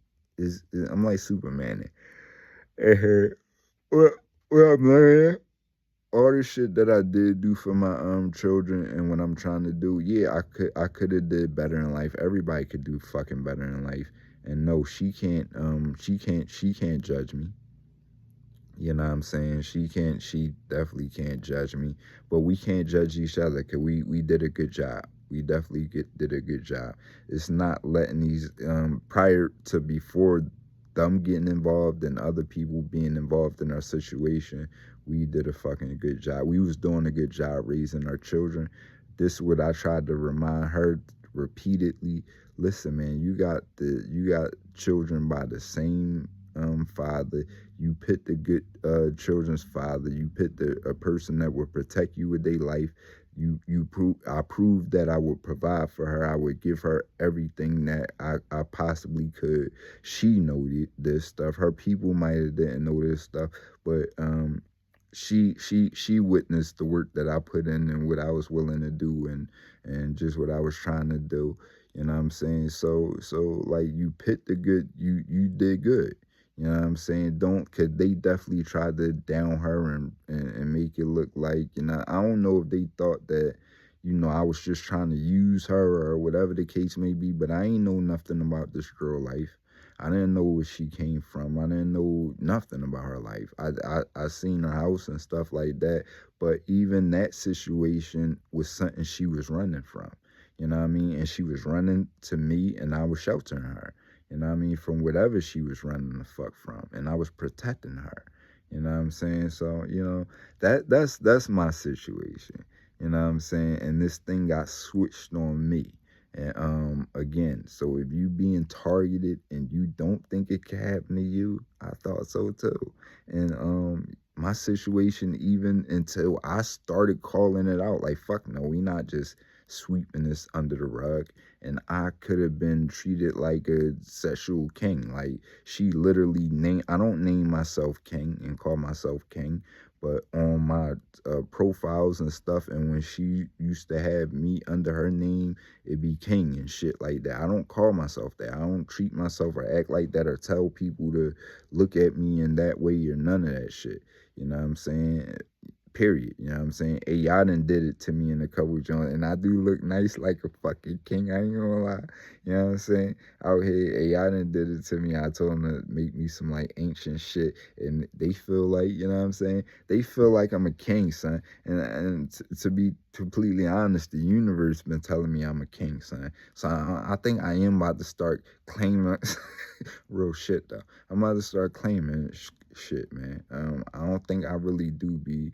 Speaker 1: I'm like Superman. And what, what I'm learning, all the shit that I did do for my children and what I'm trying to do, yeah, I could have did better in life. Everybody could do fucking better in life. And no, she can't judge me. You know what I'm saying? She definitely can't judge me, but we can't judge each other because we did a good job. We definitely did a good job. It's not letting these, prior to before them getting involved and other people being involved in our situation, we did a fucking good job. We was doing a good job raising our children. This is what I tried to remind her repeatedly. Listen, man, you got children by the same father. You pick the good children's father. You pick a person that will protect you with their life. I proved that I would provide for her. I would give her everything that I possibly could. She know this stuff. Her people might have didn't know this stuff, but she witnessed the work that I put in and what I was willing to do, and just what I was trying to do. You know what I'm saying? So like, you picked the good, you did good. You know what I'm saying? Don't, cause they definitely tried to down her and make it look like, you know, I don't know if they thought that, you know, I was just trying to use her or whatever the case may be, but I ain't know nothing about this girl life. I didn't know where she came from. I didn't know nothing about her life. I seen her house and stuff like that, but even that situation was something she was running from. You know what I mean? And she was running to me, and I was sheltering her. You know what I mean? From whatever she was running the fuck from. And I was protecting her. You know what I'm saying? So, you know, that's my situation. You know what I'm saying? And this thing got switched on me. And again, so if you being targeted and you don't think it can happen to you, I thought so too. And my situation, even until I started calling it out, like, fuck no, we not just sweeping this under the rug. And I could have been treated like a sexual king. Like, she literally named, I don't name myself king and call myself king, but on my profiles and stuff, and when she used to have me under her name, it be king and shit like that. I don't call myself that. I don't treat myself or act like that or tell people to look at me in that way or none of that shit. You know what I'm saying? Period. You know what I'm saying? Hey, y'all done did it to me in a couple joints, and I do look nice like a fucking king. I ain't gonna lie. You know what I'm saying? Out here, hey, y'all done did it to me. I told them to make me some like ancient shit, and they feel like, you know what I'm saying? They feel like I'm a king, son. And to be completely honest, the universe been telling me I'm a king, son. So I think I am about to start claiming real shit though. I'm about to start claiming shit, man. I don't think I really do be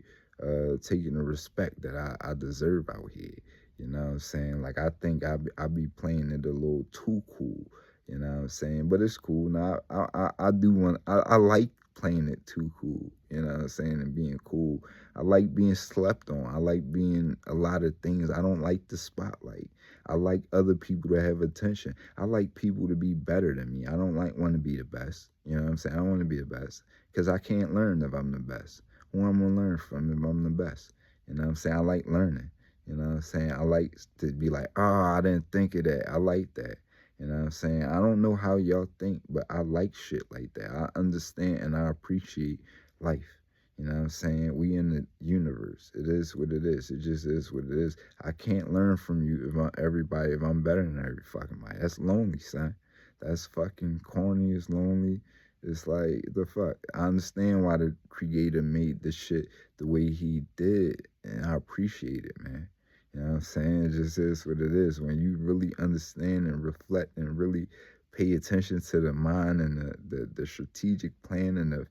Speaker 1: taking the respect that I deserve out here. You know what I'm saying? Like, I think I be playing it a little too cool. You know what I'm saying? But it's cool. Now I do want, I like playing it too cool, you know what I'm saying, and being cool. I like being slept on. I like being a lot of things. I don't like the spotlight. I like other people to have attention. I like people to be better than me. I don't like want to be the best. You know what I'm saying? I don't want to be the best because I can't learn if I'm the best. Who I'm going to learn from if I'm the best? You know what I'm saying? I like learning. You know what I'm saying? I like to be like, oh, I didn't think of that. I like that. You know what I'm saying? I don't know how y'all think, but I like shit like that. I understand and I appreciate life. You know what I'm saying? We in the universe. It is what it is. It just is what it is. I can't learn from you if I'm better than every fucking body. That's lonely, son. That's fucking corny. It's lonely. It's like the fuck. I understand why the creator made the shit the way he did, and I appreciate it, man. You know what I'm saying? It just is what it is. When you really understand and reflect and really pay attention to the mind and the strategic planning of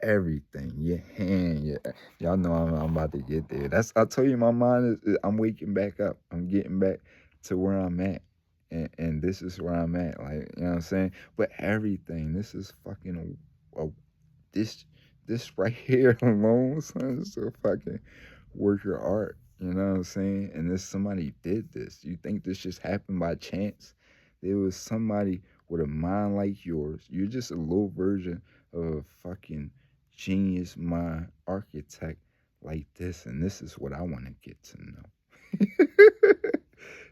Speaker 1: everything, your hand, y'all know I'm about to get there. I told you my mind I'm waking back up. I'm getting back to where I'm at. And this is where I'm at. Like, you know what I'm saying? But everything, this is fucking this this right here alone, son, is a fucking work of art. You know what I'm saying? And this somebody did this. You think this just happened by chance? There was somebody with a mind like yours. You're just a little version of a fucking genius mind architect like this, and this is what I want to get to know.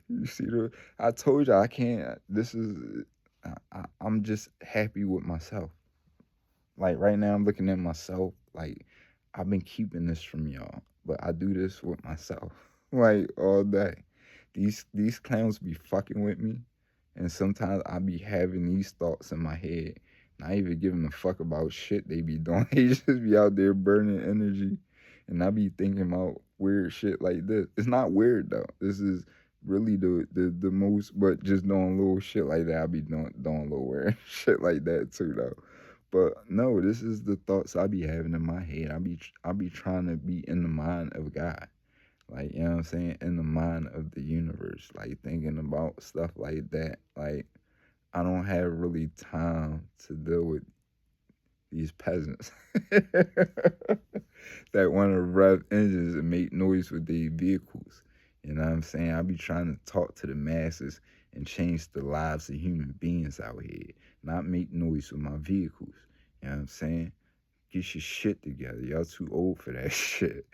Speaker 1: You see I told you I can't. This is. I'm just happy with myself. Like right now, I'm looking at myself. Like I've been keeping this from y'all, but I do this with myself, like all day. These clowns be fucking with me, and sometimes I be having these thoughts in my head, not even giving a fuck about shit they be doing. They just be out there burning energy, and I be thinking about weird shit like this. It's not weird though. This is really the most, but just doing little shit like that. I be doing little weird shit like that too though. But no, this is the thoughts I be having in my head. I be trying to be in the mind of God. Like, you know what I'm saying? In the mind of the universe. Like thinking about stuff like that. Like I don't have really time to deal with these peasants that want to rev engines and make noise with their vehicles. You know what I'm saying? I be trying to talk to the masses and change the lives of human beings out here, not make noise with my vehicles. You know what I'm saying? Get your shit together. Y'all too old for that shit.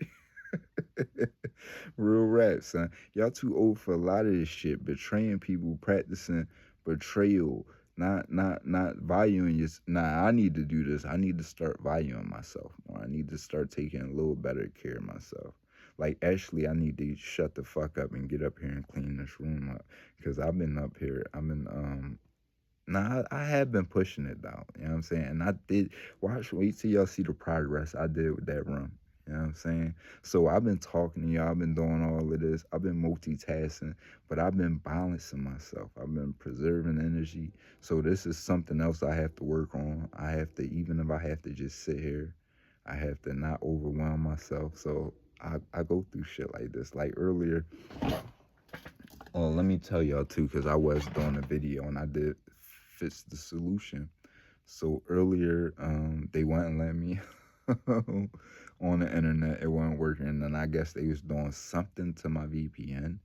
Speaker 1: Real rap, son. Y'all too old for a lot of this shit. Betraying people, practicing betrayal, not valuing your. Nah, I need to do this. I need to start valuing myself more. I need to start taking a little better care of myself. Like actually, I need to shut the fuck up and get up here and clean this room up because I've been up here. I've been Nah, I have been pushing it though. You know what I'm saying? And I did wait till y'all see the progress I did with that run. You know what I'm saying? So I've been talking to y'all, I've been doing all of this, I've been multitasking, but I've been balancing myself. I've been preserving energy. So this is something else I have to work on. I have to, even if I have to just sit here, I have to not overwhelm myself. So I go through shit like this. Like earlier, oh, let me tell y'all too, because I was doing a video and I did fix the solution. So earlier, they wouldn't let me on the internet. It wasn't working, and I guess they was doing something to my VPN.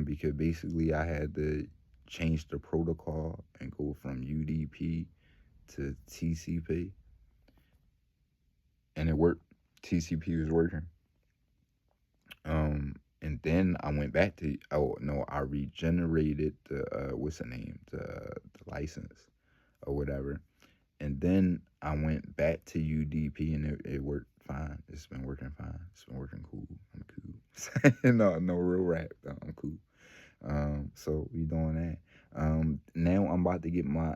Speaker 1: Because basically I had to change the protocol and go from UDP to TCP, and it worked. TCP was working. And then I went back to, oh no, I regenerated the what's the name, the license or whatever, and then I went back to UDP and it worked fine. It's been working fine. It's been working cool. I'm cool. No real rap though. I'm cool. So we doing that. Now I'm about to get my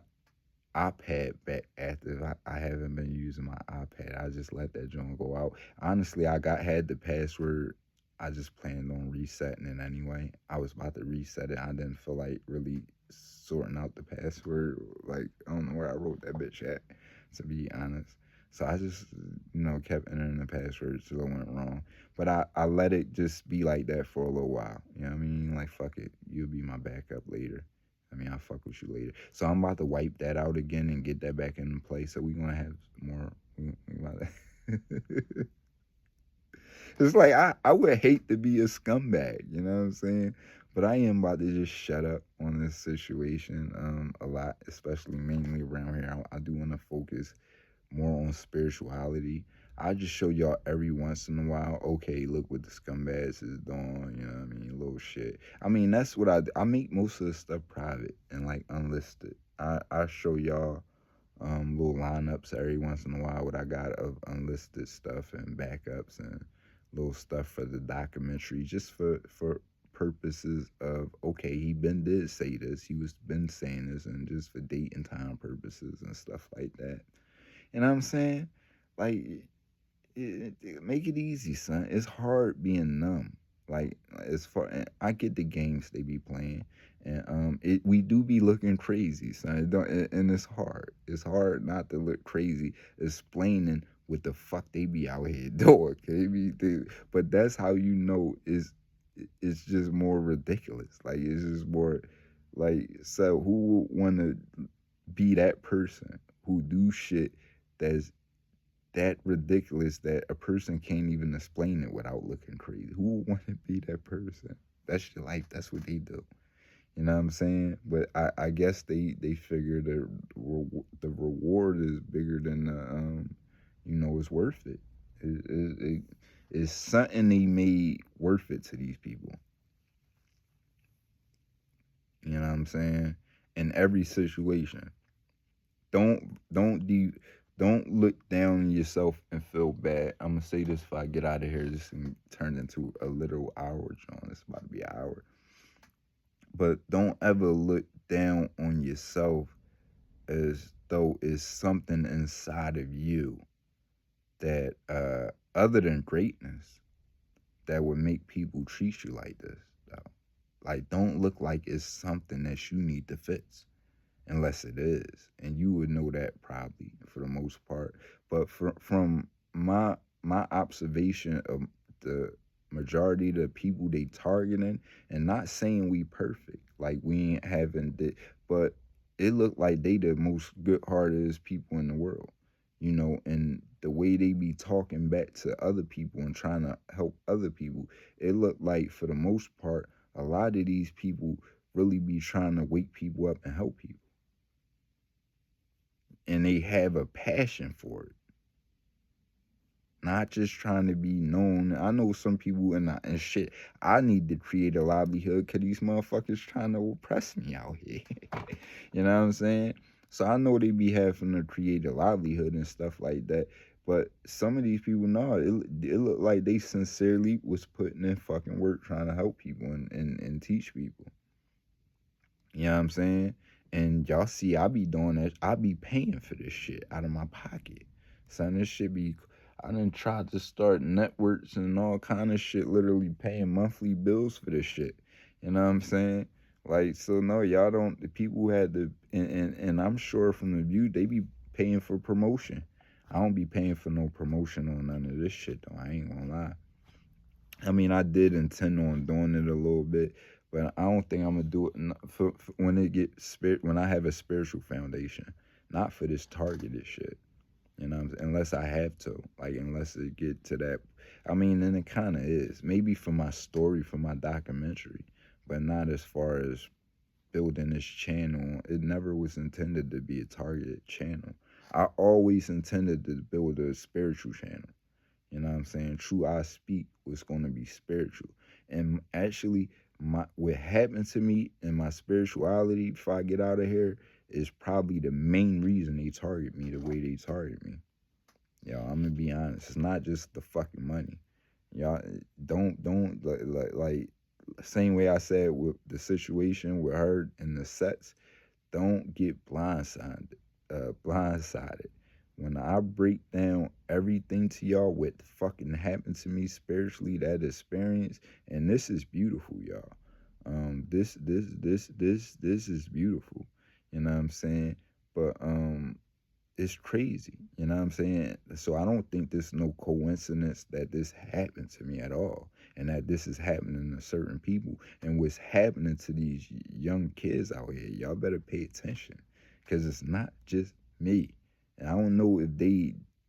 Speaker 1: iPad back active. I haven't been using my iPad. I just let that joint go out. Honestly, had the password. I just planned on resetting it anyway. I was about to reset it. I didn't feel like really sorting out the password. Like I don't know where I wrote that bitch at, to be honest. So I just, kept entering the password till it went wrong. But I let it just be like that for a little while. You know what I mean? Like fuck it. You'll be my backup later. I mean, I'll fuck with you later. So I'm about to wipe that out again and get that back into place. So we're gonna have more. We about to- it's like I would hate to be a scumbag, you know what I'm saying? But I am about to just shut up on this situation a lot, especially mainly around here. I do want to focus more on spirituality. I just show y'all every once in a while, okay, look what the scumbags is doing, you know what I mean? Little shit. I mean, that's what I make most of the stuff private and like unlisted. I show y'all little lineups every once in a while what I got of unlisted stuff and backups and little stuff for the documentary just for purposes of okay, he been did say this, he was been saying this, and just for date and time purposes and stuff like that. You know what I'm saying? Like, make it easy, son. It's hard being numb. Like, as far I get the games they be playing, and we do be looking crazy, son. And it's hard. It's hard not to look crazy, explaining what the fuck they be out here doing. But that's how you know it's just more ridiculous. Like it's just more like so. Who would want to be that person who do shit that's that ridiculous that a person can't even explain it without looking crazy? Who would want to be that person? That's your life. That's what they do. You know what I'm saying? But I guess they figure the reward is bigger than the it's worth it. It's something they made worth it to these people. You know what I'm saying? In every situation. Don't look down on yourself and feel bad. I'm gonna say this before I get out of here. This can turn into a little hour, John. It's about to be an hour. But don't ever look down on yourself as though it's something inside of you that other than greatness that would make people treat you like this, though. Like don't look like it's something that you need to fix. Unless it is, and you would know that probably for the most part. But from my observation of the majority of the people they targeting, and not saying we perfect, like we ain't having the, but it looked like they the most good-hearted people in the world, and the way they be talking back to other people and trying to help other people, it looked like for the most part, a lot of these people really be trying to wake people up and help people, and they have a passion for it, not just trying to be known. I know some people and shit. I need to create a livelihood because these motherfuckers trying to oppress me out here. You know what I'm saying? So I know they be having to create a livelihood and stuff like that. But some of these people, no, it looked like they sincerely was putting in fucking work trying to help people and teach people. You know what I'm saying? And y'all see, I be doing that. I be paying for this shit out of my pocket. Son, this shit be. I done tried to start networks and all kind of shit, literally paying monthly bills for this shit. You know what I'm saying? Like, so no, y'all don't. The people who had the, and I'm sure from the view, they be paying for promotion. I don't be paying for no promotion on none of this shit, though. I ain't gonna lie. I mean, I did intend on doing it a little bit, but I don't think I'm gonna do it for when it get when I have a spiritual foundation, not for this targeted shit. Unless I have to, like, unless it get to that. I mean, and it kind of is. Maybe for my story, for my documentary, but not as far as building this channel. It never was intended to be a targeted channel. I always intended to build a spiritual channel. You know what I'm saying? True I Speak was going to be spiritual. And actually, what happened to me in my spirituality before I get out of here is probably the main reason they target me the way they target me. Yo, I'm gonna be honest. It's not just the fucking money. Y'all don't like same way I said with the situation with her and the sets. Don't get blindsided. When I break down everything to y'all, what fucking happened to me spiritually, that experience, and this is beautiful, y'all. This is beautiful. You know what I'm saying? But it's crazy. You know what I'm saying? So I don't think there's no coincidence that this happened to me at all. and that this is happening to certain people, and what's happening to these young kids out here. Y'all better pay attention, because it's not just me. And I don't know if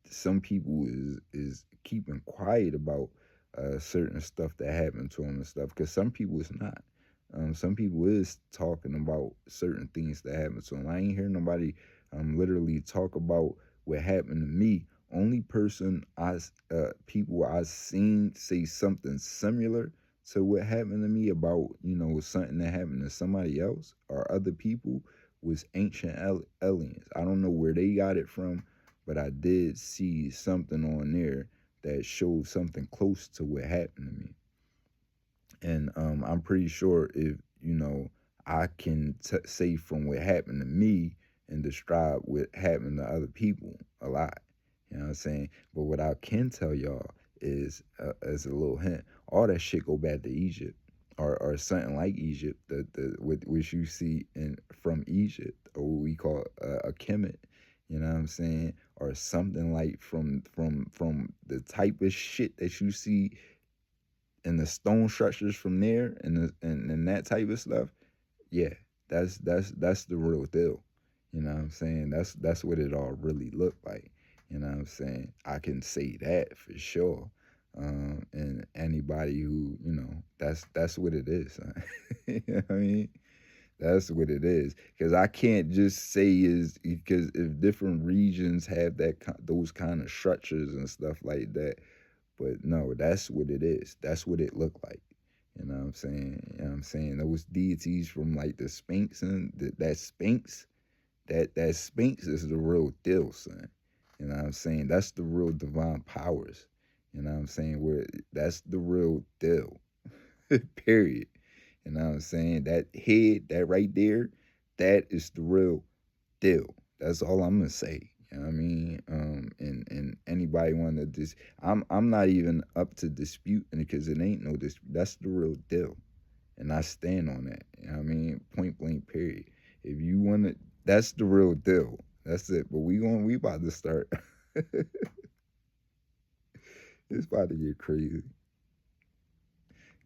Speaker 1: some people is keeping quiet about certain stuff that happened to them and stuff, because some people is not. Some people is talking about certain things that happened to them. I ain't hear nobody literally talk about what happened to me. Only person people I seen say something similar to what happened to me about, something that happened to somebody else or other people was ancient aliens. I don't know where they got it from, but I did see something on there that showed something close to what happened to me. And I'm pretty sure if, I can say from what happened to me and describe what happened to other people a lot. You know what I'm saying? But what I can tell y'all is, as a little hint, all that shit go back to Egypt, or something like Egypt, which you see in from Egypt, or what we call a Kemet. You know what I'm saying? Or something like from the type of shit that you see and the stone structures from there, and that type of stuff. Yeah, that's the real deal. You know what I'm saying? That's what it all really looked like. You know what I'm saying? I can say that for sure. And anybody who, that's what it is. You know what I mean? That's what it is. Because I can't just say is because if different regions have those kind of structures and stuff like that, but no, that's what it is. That's what it looked like. You know what I'm saying? You know what I'm saying? Those deities from like the Sphinx and that Sphinx, that Sphinx is the real deal, son. You know what I'm saying? That's the real divine powers. You know what I'm saying? Where that's the real deal. Period. You know what I'm saying? That head, that right there, that is the real deal. That's all I'm gonna say. You know what I mean? And anybody want to I'm not even up to disputing it because it ain't no dispute. That's the real deal, and I stand on that. You know what I mean? Point blank. Period. If you want to, that's the real deal. That's it. But we about to start. It's about to get crazy.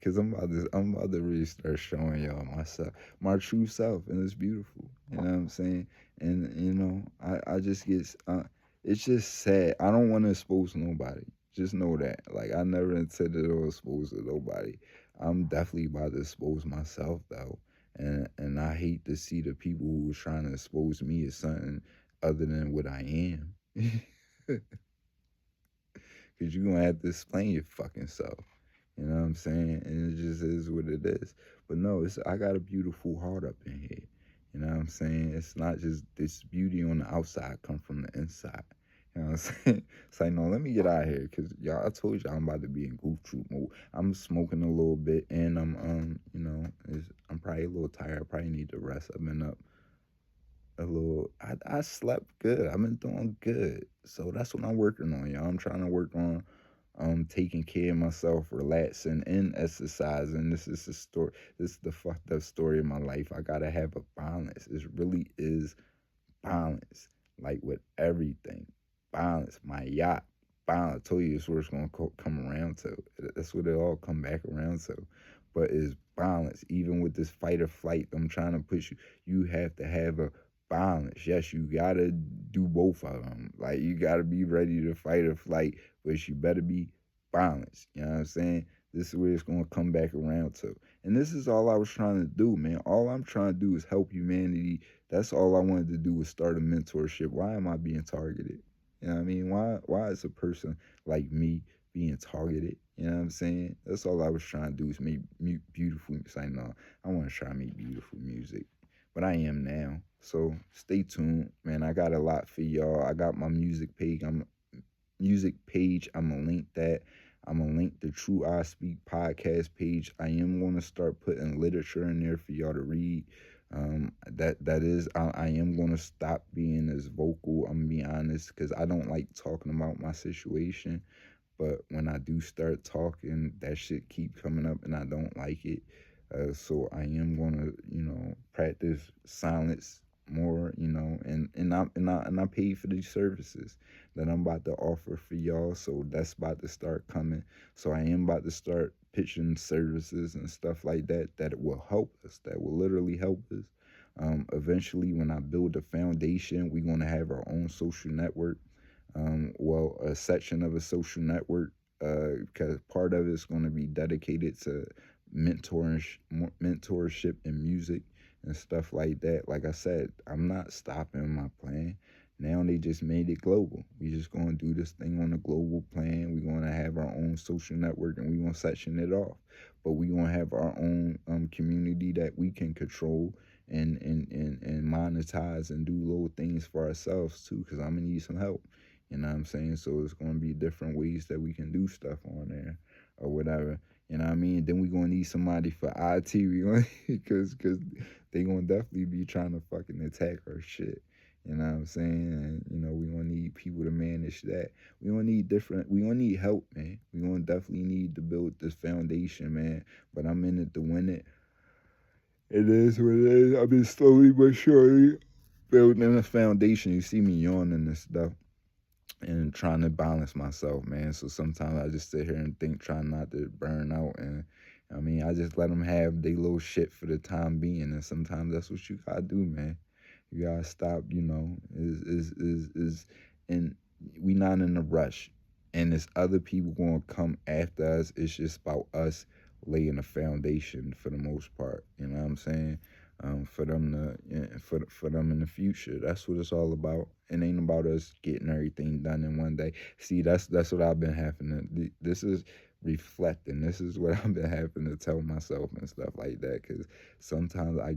Speaker 1: Cause I'm about to really start showing y'all myself, my true self, and it's beautiful. You know what I'm saying? And I just get, it's just sad. I don't want to expose nobody. Just know that. Like I never intended to expose to nobody. I'm definitely about to expose myself though, and I hate to see the people who was trying to expose me as something other than what I am. Cause you're gonna have to explain your fucking self. You know what I'm saying? And it just is what it is. But no, I got a beautiful heart up in here. You know what I'm saying? It's not just this beauty on the outside come from the inside. You know what I'm saying? It's like, no, let me get out of here. Cause y'all, I told y'all I'm about to be in goof troop mode. I'm smoking a little bit and I'm probably a little tired. I probably need to rest. I've been up a little. I slept good. I've been doing good. So that's what I'm working on, y'all. I'm trying to work on taking care of myself, relaxing and exercising. This is the story. This is the fucked up story of my life. I gotta have a balance. It really is balance. Like with everything. Balance. My yacht. Balance. I told you it's where it's gonna come around to. That's what it all come back around to. But it's balance. Even with this fight or flight, I'm trying to push you. You have to have a balance. Yes, you gotta do both of them. Like you gotta be ready to fight or flight, but you better be balanced. You know what I'm saying? This is where it's gonna come back around to. And this is all I was trying to do, man. All I'm trying to do is help humanity. That's all I wanted to do was start a mentorship. Why am I being targeted? You know what I mean? Why is a person like me being targeted? You know what I'm saying? That's all I was trying to do is make beautiful. It's like, no, I want to try to make beautiful music, but I am now. So stay tuned, man. I got a lot for y'all. I got my music page. I'm gonna link that. I'm gonna link the True I Speak podcast page. I am gonna start putting literature in there for y'all to read. That is, I am gonna stop being as vocal. I'm gonna be honest, because I don't like talking about my situation. But when I do start talking, that shit keep coming up, and I don't like it. So I am gonna, practice silence more, and I paid for these services that I'm about to offer for y'all. So that's about to start coming. So I am about to start pitching services and stuff like that that will help us, that will literally help us. Eventually, when I build a foundation, we're gonna have our own social network. Well, a section of a social network, because part of it's going to be dedicated to mentorship and music and stuff like that. Like I said, I'm not stopping my plan. Now they just made it global. We just gonna do this thing on a global plan. We're gonna have our own social network and we're gonna section it off. But we're gonna have our own community that we can control and monetize and do little things for ourselves too. Cause I'm gonna need some help. You know what I'm saying? So it's gonna be different ways that we can do stuff on there or whatever. You know what I mean? Then we gonna need somebody for IT. We gonna cause they gonna definitely be trying to fucking attack our shit. You know what I'm saying? And we gonna need people to manage that. We gonna need help, man. We gonna definitely need to build this foundation, man. But I'm in it to win it. It is what it is. I've been slowly but surely building a foundation. You see me yawning and stuff and trying to balance myself, man. So sometimes I just sit here and think, trying not to burn out. And I mean, I just let them have their little shit for the time being. And sometimes that's what you gotta do, man. You gotta stop, and we not in a rush. And there's other people gonna come after us. It's just about us laying a foundation for the most part. You know what I'm saying? For them to, yeah, for them in the future. That's what it's all about. It ain't about us getting everything done in one day. See, that's what I've been having to. This is reflecting. This is what I've been having to tell myself and stuff like that. Cause sometimes I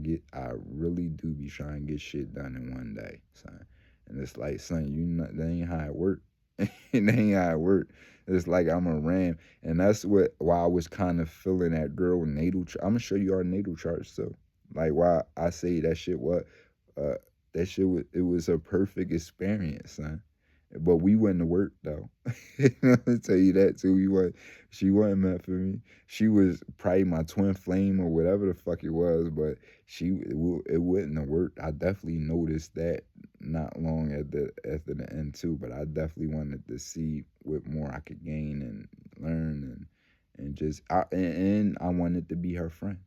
Speaker 1: really do be trying to get shit done in one day, son. And it's like, son, that ain't how it work. It ain't how it work. It's like I'm a ram, and that's why I was kind of feeling that girl natal. I'm gonna show you our natal charts too. Like why I say that shit. Uh, that shit was it was a perfect experience, son. But we went to work though. I'll tell you that too. She wasn't meant for me. She was probably my twin flame or whatever the fuck it was, but it wouldn't have worked. I definitely noticed that not long after the end too. But I definitely wanted to see what more I could gain and learn and just and I wanted to be her friend.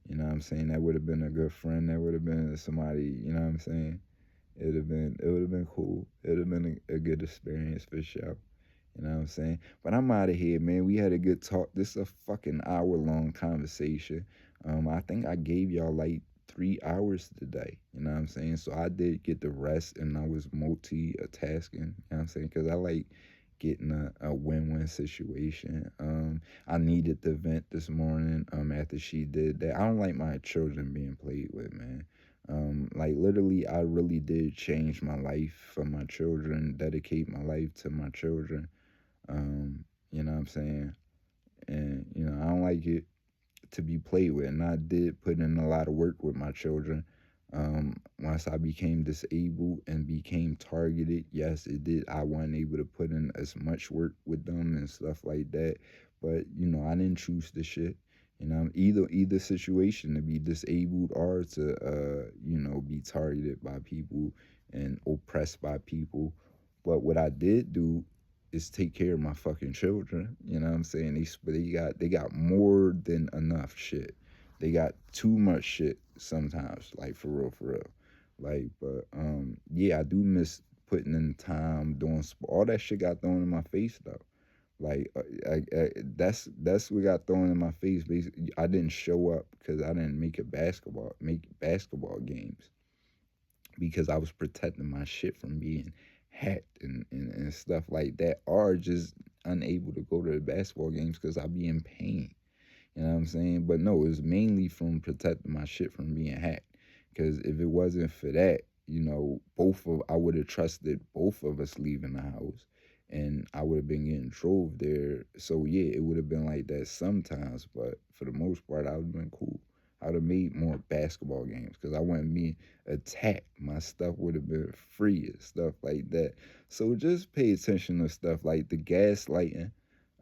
Speaker 1: You know what I'm saying? That would have been a good friend. That would have been somebody. You know what I'm saying? It would have been cool. It would have been a good experience for sure. You know what I'm saying? But I'm out of here, man. We had a good talk. This is a fucking hour-long conversation. I think I gave y'all like 3 hours today. You know what I'm saying? So I did get the rest, and I was multi-tasking. You know what I'm saying? Because I like getting a win-win situation. I needed the vent this morning. After she did that, I don't like my children being played with, man. Like literally, I really did change my life for my children, dedicate my life to my children. You know what I'm saying? And I don't like it to be played with. And I did put in a lot of work with my children. Once I became disabled and became targeted, yes, it did. I wasn't able to put in as much work with them and stuff like that. But I didn't choose the shit. Either situation, to be disabled or to be targeted by people and oppressed by people. But what I did do is take care of my fucking children. You know what I'm saying? They got more than enough shit. They got too much shit sometimes, like for real, for real. Like, but yeah, I do miss putting in time doing all that shit got thrown in my face though. Like, that's what got thrown in my face. Basically, I didn't show up because I didn't make basketball games because I was protecting my shit from being hacked and stuff like that, or just unable to go to the basketball games because I'd be in pain. You know what I'm saying? But no, it was mainly from protecting my shit from being hacked. Because if it wasn't for that, I would have trusted both of us leaving the house, and I would have been getting drove there. So yeah, it would have been like that sometimes, but for the most part, I would have been cool. I would have made more basketball games because I wouldn't be attacked. My stuff would have been free and stuff like that. So just pay attention to stuff like the gaslighting,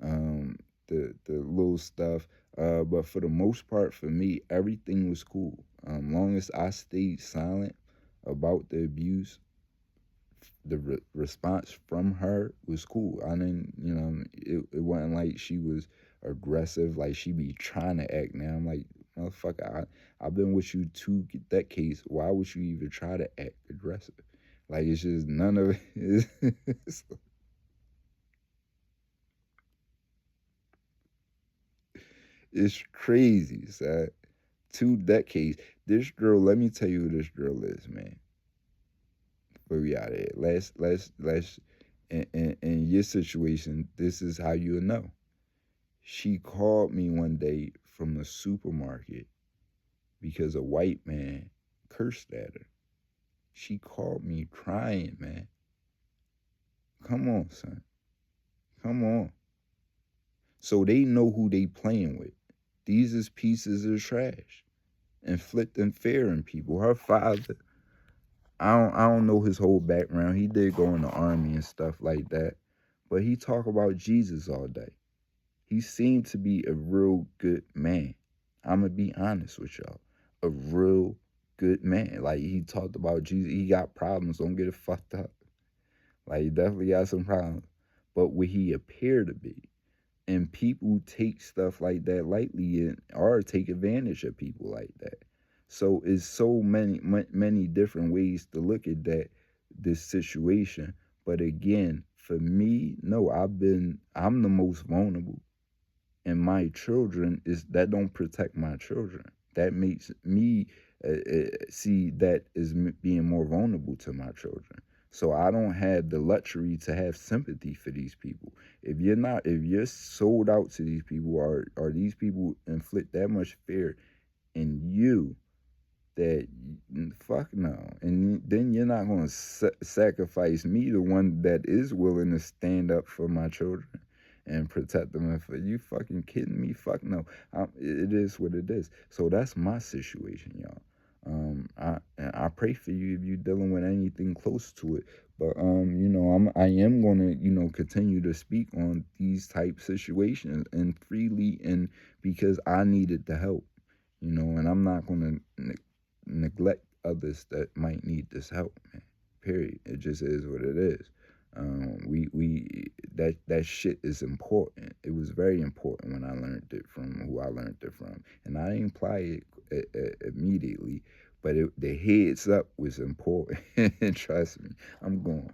Speaker 1: um, the little stuff. But for the most part, for me, everything was cool. Long as I stayed silent, about the abuse, the response from her was cool. I didn't, it wasn't like she was aggressive, like she be trying to act now. I'm like, motherfucker, I've been with you 2 decades. Why would you even try to act aggressive? Like, it's just none of it. It's crazy, son. 2 decades. This girl, let me tell you who this girl is, man. But we out of here. Let's in your situation, this is how you'll know. She called me one day from the supermarket because a white man cursed at her. She called me crying, man. Come on, son. Come on. So they know who they playing with. These is pieces of trash, inflicting fear in people. Her father, I don't know his whole background. He did go in the army and stuff like that, but he talk about Jesus all day. He seemed to be a real good man. I'm gonna be honest with y'all, a real good man. Like, he talked about Jesus. He got problems. Don't get it fucked up. Like, he definitely got some problems, but what he appeared to be. And people take stuff like that lightly, and or take advantage of people like that. So it's so many different ways to look at this situation. But again, for me, no, I'm the most vulnerable, and my children is that don't protect my children. That makes me see that as being more vulnerable to my children. So I don't have the luxury to have sympathy for these people. If you're sold out to these people, or these people inflict that much fear in you, that fuck no. And then you're not going to sacrifice me, the one that is willing to stand up for my children and protect them. And for you fucking kidding me, fuck no. It is what it is. So that's my situation, y'all. I pray for you if you're dealing with anything close to it. But I am gonna continue to speak on these type situations and freely, and because I needed the help, and I'm not gonna neglect others that might need this help, man. Period. It just is what it is. We that shit is important. It was very important when I learned it from who I learned it from, and I didn't apply it immediately, but the heads up was important. Trust me. I'm going.